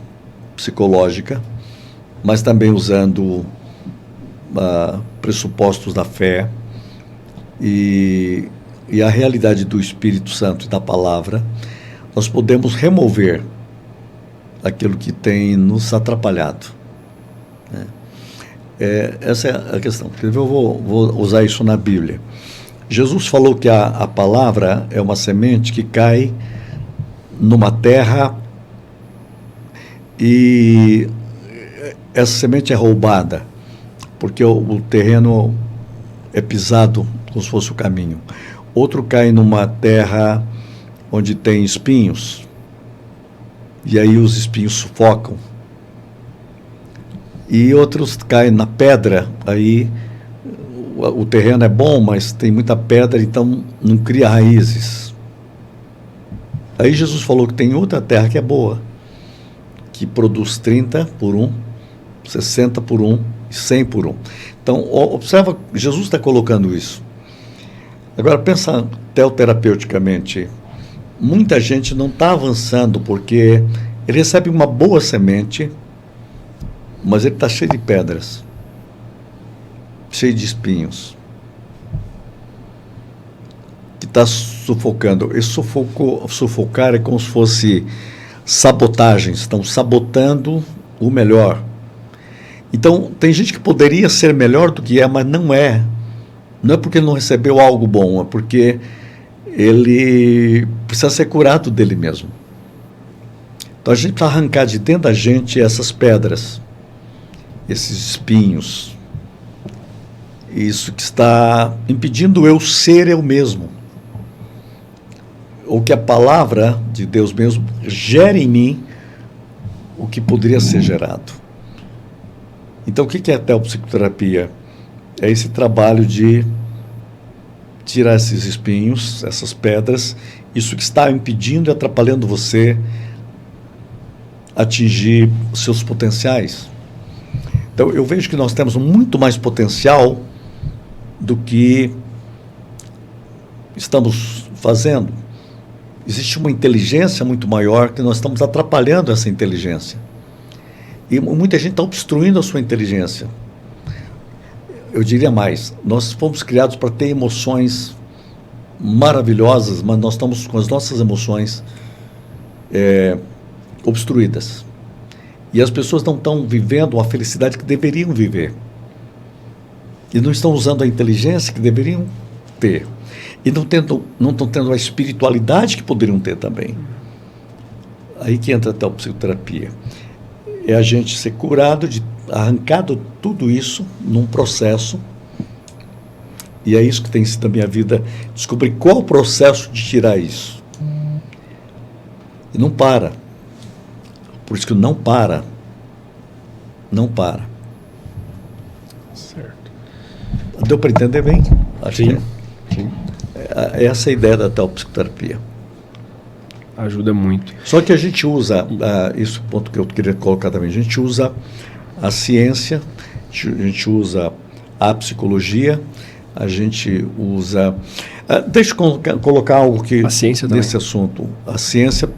S2: psicológica, mas também usando pressupostos da fé e a realidade do Espírito Santo e da palavra, nós podemos remover aquilo que tem nos atrapalhado, né? Essa é a questão. Eu vou usar isso na Bíblia. Jesus falou que a palavra é uma semente que cai numa terra e essa semente é roubada, porque o terreno é pisado como se fosse o caminho. Outro cai numa terra onde tem espinhos, e aí os espinhos sufocam. E outros caem na pedra, aí o terreno é bom, mas tem muita pedra, então não cria raízes. Aí Jesus falou que tem outra terra que é boa, que produz 30 por 1, 60 por 1 e 100 por 1. Então, observa, Jesus está colocando isso. Agora, pensa teoterapeuticamente. Muita gente não está avançando porque ele recebe uma boa semente, mas ele está cheio de pedras, cheio de espinhos, que está sufocando. E sufocar é como se fosse sabotagens, estão sabotando o melhor. Então, tem gente que poderia ser melhor do que é, mas não é. Não é porque ele não recebeu algo bom, é porque ele precisa ser curado dele mesmo. Então, a gente precisa arrancar de dentro da gente essas pedras, esses espinhos, isso que está impedindo eu ser eu mesmo, ou que a palavra de Deus mesmo gere em mim o que poderia ser gerado. Então, o que é a teopsicoterapia? É esse trabalho de tirar esses espinhos, essas pedras, isso que está impedindo e atrapalhando você atingir os seus potenciais. Então, eu vejo que nós temos muito mais potencial do que estamos fazendo. Existe uma inteligência muito maior que nós estamos atrapalhando essa inteligência. E muita gente está obstruindo a sua inteligência. Eu diria mais, nós fomos criados para ter emoções maravilhosas, mas nós estamos com as nossas emoções obstruídas. E as pessoas não estão vivendo a felicidade que deveriam viver. E não estão usando a inteligência que deveriam ter. E não estão tendo a espiritualidade que poderiam ter também. Aí que entra até a psicoterapia. É a gente ser curado, arrancado tudo isso num processo. E é isso que tem sido a minha vida, descobrir qual o processo de tirar isso. E não para. Por isso que não para. Não para.
S1: Certo.
S2: Deu para entender bem? Acho
S1: Sim.
S2: que
S1: Sim.
S2: essa é a ideia da teopsicoterapia.
S1: Ajuda muito.
S2: Só que a gente usa, isso é o ponto que eu queria colocar também, a gente usa a ciência, a gente usa a psicologia, a gente usa... deixa eu colocar algo que...
S1: A ciência também.
S2: Nesse assunto. A ciência...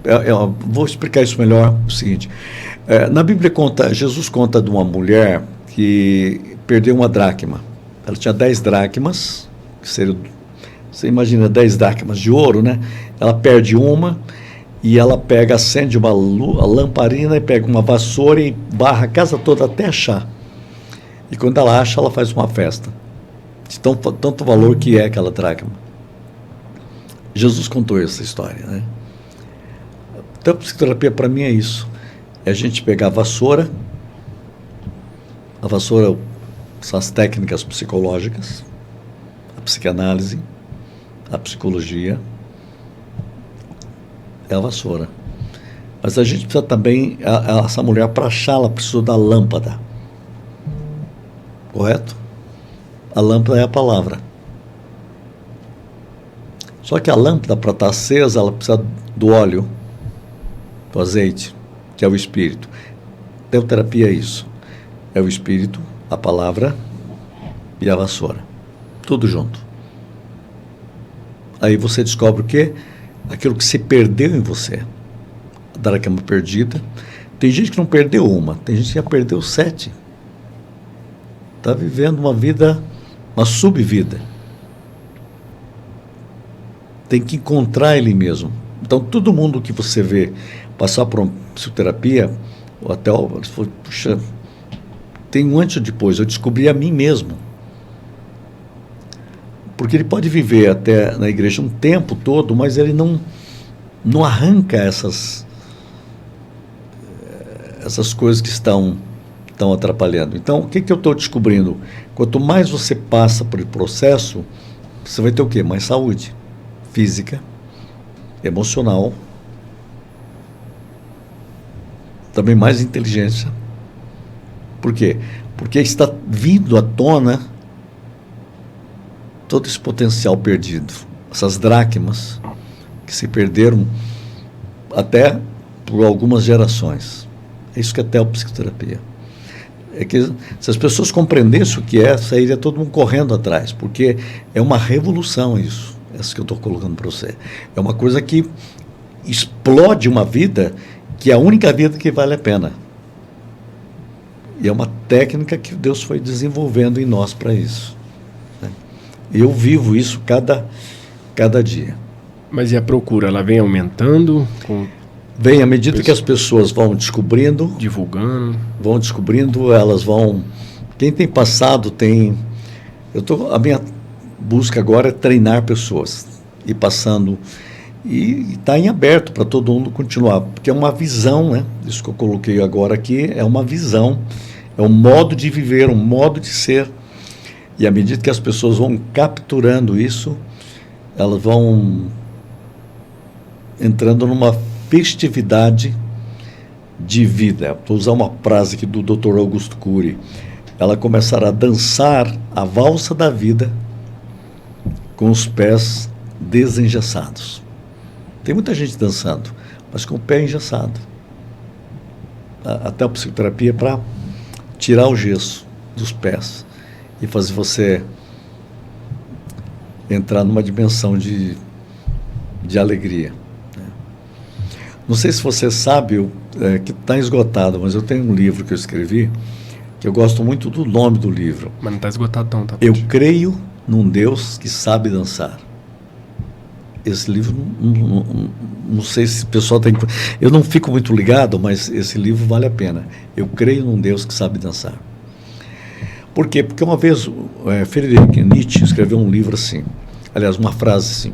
S2: vou explicar isso melhor. O seguinte. Na Bíblia Jesus conta de uma mulher que perdeu uma dracma. Ela tinha 10 dracmas, que seria... Você imagina 10 dracmas de ouro, né? Ela perde uma e ela acende uma lamparina e pega uma vassoura e barra a casa toda até achar. E quando ela acha, ela faz uma festa. De tanto valor que é aquela dracma. Jesus contou essa história, né? Então, a psicoterapia para mim é isso. É a gente pegar a vassoura são as técnicas psicológicas, a psicanálise, a psicologia, é a vassoura. Mas a gente precisa também, essa mulher, para achar, ela precisou da lâmpada. Correto? A lâmpada é a palavra. Só que a lâmpada, para estar acesa, ela precisa do óleo, do azeite, que é o espírito. Teoterapia é isso. É o espírito, a palavra e a vassoura. Tudo junto. Aí você descobre o quê? Aquilo que se perdeu em você. A dracma perdida. Tem gente que não perdeu uma, tem gente que já perdeu 7. Está vivendo uma vida, uma subvida. Tem que encontrar ele mesmo. Então, todo mundo que você vê passar por uma psicoterapia, ou até, puxa, tem um antes e depois. Eu descobri a mim mesmo. Porque ele pode viver até na igreja um tempo todo, mas ele não arranca essas coisas que estão atrapalhando. Então, o que eu estou descobrindo? Quanto mais você passa por esse processo, você vai ter o quê? Mais saúde física, emocional, também mais inteligência. Por quê? Porque está vindo à tona todo esse potencial perdido, essas dracmas que se perderam até por algumas gerações. É isso que é teopsicoterapia. É que se as pessoas compreendessem o que é, sairia todo mundo correndo atrás, porque é uma revolução isso, essa que eu estou colocando para você. É uma coisa que explode uma vida que é a única vida que vale a pena. E é uma técnica que Deus foi desenvolvendo em nós para isso. Eu vivo isso cada dia.
S1: Mas e a procura? Ela vem aumentando?
S2: Vem à medida que as pessoas vão descobrindo.
S1: Divulgando.
S2: Vão descobrindo, elas vão... Quem tem passado tem... A minha busca agora é treinar pessoas. Ir passando... E está em aberto para todo mundo continuar. Porque é uma visão, né? Isso que eu coloquei agora aqui é uma visão. É um modo de viver, um modo de ser. E à medida que as pessoas vão capturando isso, elas vão entrando numa festividade de vida. Vou usar uma frase aqui do Dr. Augusto Cury. Ela começará a dançar a valsa da vida com os pés desengessados. Tem muita gente dançando, mas com o pé engessado. a teopsicoterapia para tirar o gesso dos pés e fazer você entrar numa dimensão de alegria. Não sei se você sabe, que está esgotado, mas eu tenho um livro que eu escrevi, que eu gosto muito do nome do livro.
S1: Mas não está esgotado não, tá?
S2: Eu creio num Deus que sabe dançar. Esse livro, não sei se o pessoal tem... Eu não fico muito ligado, mas esse livro vale a pena. Eu creio num Deus que sabe dançar. Por quê? Porque uma vez Friedrich Nietzsche escreveu um livro assim, aliás, uma frase assim: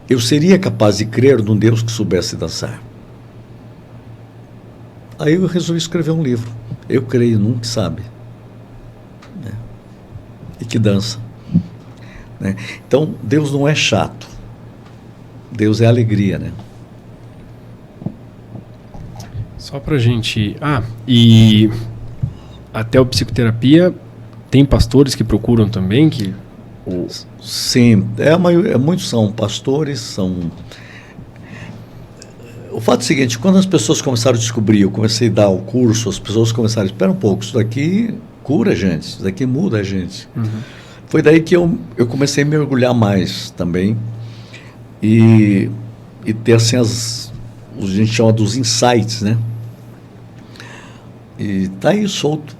S2: eu seria capaz de crer num Deus que soubesse dançar. Aí eu resolvi escrever um livro. Eu creio num que sabe, né? E que dança, né? Então, Deus não é chato. Deus é alegria, né?
S1: Só pra gente... e até a psicoterapia, tem pastores que procuram também?
S2: Sim, muitos são pastores, são... O fato é o seguinte, quando as pessoas começaram a descobrir, eu comecei a dar o curso, as pessoas começaram a dizer, espera um pouco, isso daqui cura a gente, isso daqui muda a gente. Uhum. Foi daí que eu comecei a mergulhar mais também e ter assim a gente chama dos insights, né? E tá aí solto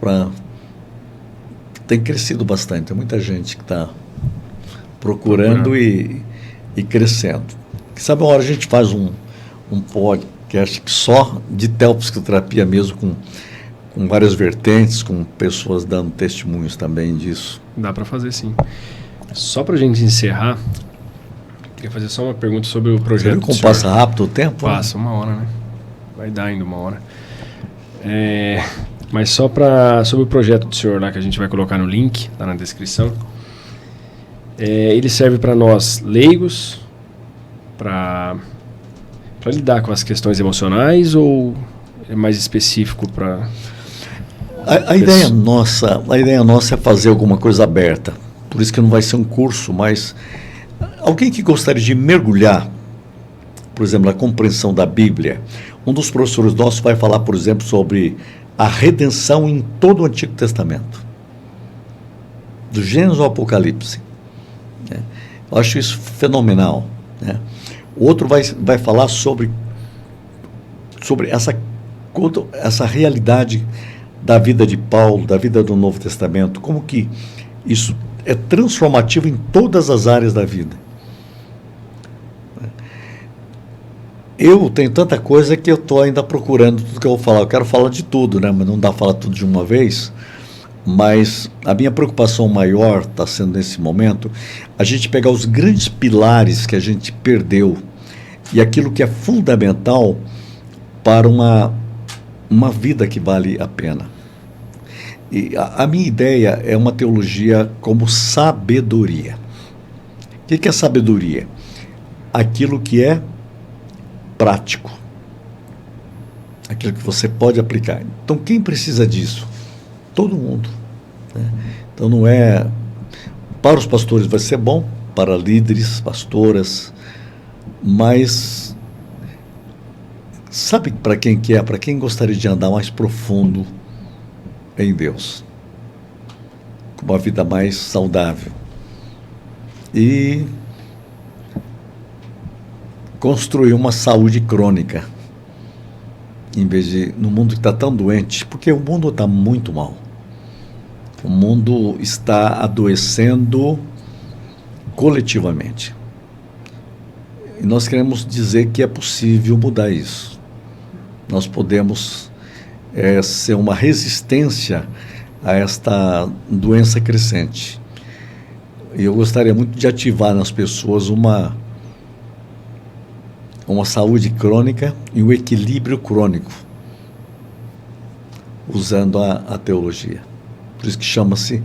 S2: tem crescido bastante, tem muita gente que está procurando e crescendo. Sabe, uma hora a gente faz um podcast só de teopsicoterapia mesmo, com várias vertentes, com pessoas dando testemunhos também disso.
S1: Dá para fazer, sim. Só para a gente encerrar, queria fazer só uma pergunta sobre o projeto. Você viu
S2: como passa rápido o tempo?
S1: Passa, uma hora, né? Vai dar ainda uma hora. Mas só sobre o projeto do senhor lá, que a gente vai colocar no link, tá na descrição. Ele serve para nós leigos, para lidar com as questões emocionais, ou é mais específico para...
S2: A ideia nossa é fazer alguma coisa aberta. Por isso que não vai ser um curso, mas alguém que gostaria de mergulhar, por exemplo, na compreensão da Bíblia. Um dos professores nossos vai falar, por exemplo, sobre a redenção em todo o Antigo Testamento, do Gênesis ao Apocalipse. Eu acho isso fenomenal, né? O outro vai falar sobre essa realidade da vida de Paulo, da vida do Novo Testamento, como que isso é transformativo em todas as áreas da vida. Eu tenho tanta coisa que eu estou ainda procurando tudo que eu vou falar. Eu quero falar de tudo, né? Mas não dá para falar tudo de uma vez. Mas a minha preocupação maior está sendo, nesse momento, a gente pegar os grandes pilares que a gente perdeu e aquilo que é fundamental para uma vida que vale a pena. E a minha ideia é uma teologia como sabedoria. O que é sabedoria? Aquilo que é prático. Aquilo que você pode aplicar. Então, quem precisa disso? Todo mundo, né? Então, não é... Para os pastores vai ser bom, para líderes, pastoras, mas sabe para quem que é? Para quem gostaria de andar mais profundo em Deus, com uma vida mais saudável e construir uma saúde crônica, em vez de, no mundo que está tão doente, porque o mundo está muito mal. O mundo está adoecendo coletivamente. E nós queremos dizer que é possível mudar isso. Nós podemos ser uma resistência a esta doença crescente. E eu gostaria muito de ativar nas pessoas uma saúde crônica e um equilíbrio crônico, usando a teologia. Por isso que chama-se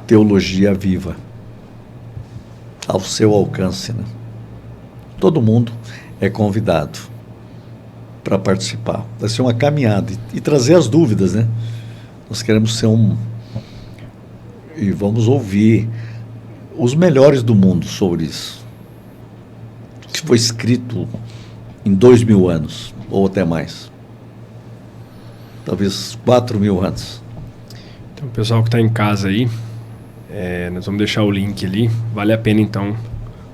S2: teologia viva, ao seu alcance, né? Todo mundo é convidado para participar. Vai ser uma caminhada e trazer as dúvidas, né? Nós queremos ser e vamos ouvir os melhores do mundo sobre isso, que foi escrito em 2000 anos, ou até mais. talvez 4.000 anos.
S1: Então, o pessoal que está em casa aí, nós vamos deixar o link ali. Vale a pena, então,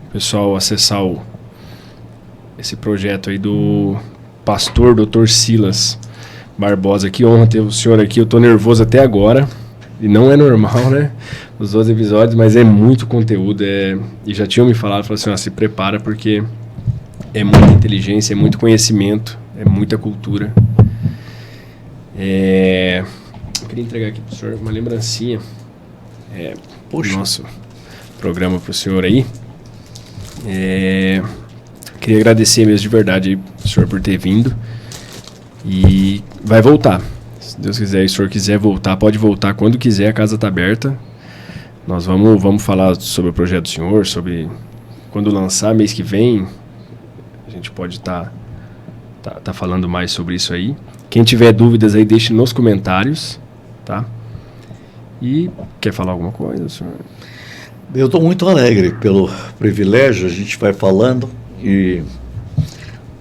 S1: o pessoal acessar esse projeto aí do pastor Dr. Silas Barbosa. Que honra ter o senhor aqui. Eu estou nervoso até agora. E não é normal, né? Os 12 episódios, mas é muito conteúdo. E já tinham me falado, falaram assim, se prepara porque é muita inteligência, é muito conhecimento, é muita cultura. Eu queria entregar aqui para o senhor uma lembrancinha do nosso programa para o senhor aí. Queria agradecer mesmo de verdade aí, senhor, por ter vindo. E vai voltar. Se Deus quiser, e o senhor quiser voltar, pode voltar quando quiser, a casa está aberta. Nós vamos falar sobre o projeto do senhor, sobre quando lançar, mês que vem. A gente pode estar falando mais sobre isso aí. Quem tiver dúvidas aí, deixe nos comentários, tá? E quer falar alguma coisa, senhor?
S2: Eu estou muito alegre pelo privilégio, a gente vai falando e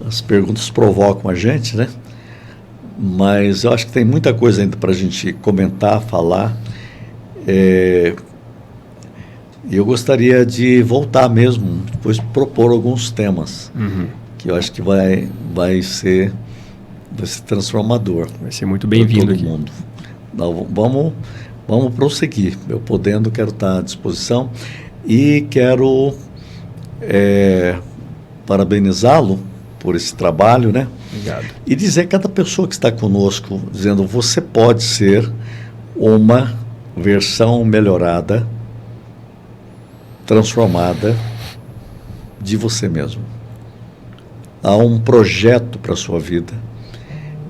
S2: as perguntas provocam a gente, né? Mas eu acho que tem muita coisa ainda para a gente comentar, falar. E eu gostaria de voltar mesmo, depois propor alguns temas, que eu acho que vai ser transformador.
S1: Vai ser muito bem-vindo aqui.
S2: Mundo. Então, vamos prosseguir. Eu podendo, quero estar à disposição e quero parabenizá-lo por esse trabalho, né?
S1: Obrigado.
S2: E dizer a cada pessoa que está conosco, dizendo, você pode ser uma versão melhorada, transformada de você mesmo. Há um projeto para a sua vida,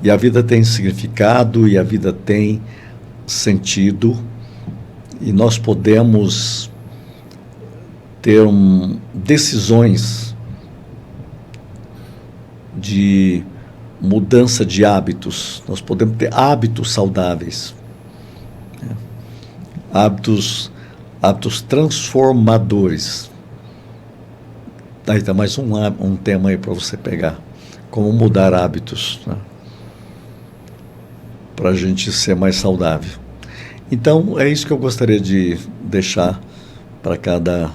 S2: e a vida tem significado, e a vida tem sentido, e nós podemos ter decisões de mudança de hábitos. Nós podemos ter hábitos saudáveis, né? hábitos transformadores. Aí está mais um tema aí para você pegar. Como mudar hábitos, né? Para a gente ser mais saudável. Então, é isso que eu gostaria de deixar para cada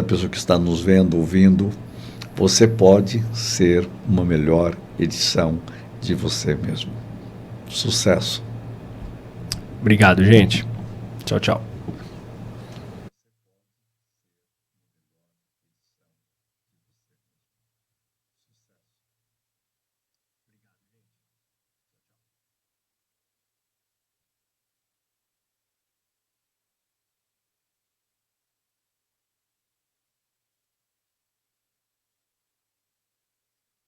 S2: pessoa que está nos vendo, ouvindo. Você pode ser uma melhor edição de você mesmo. Sucesso.
S1: Obrigado, gente. Tchau, tchau.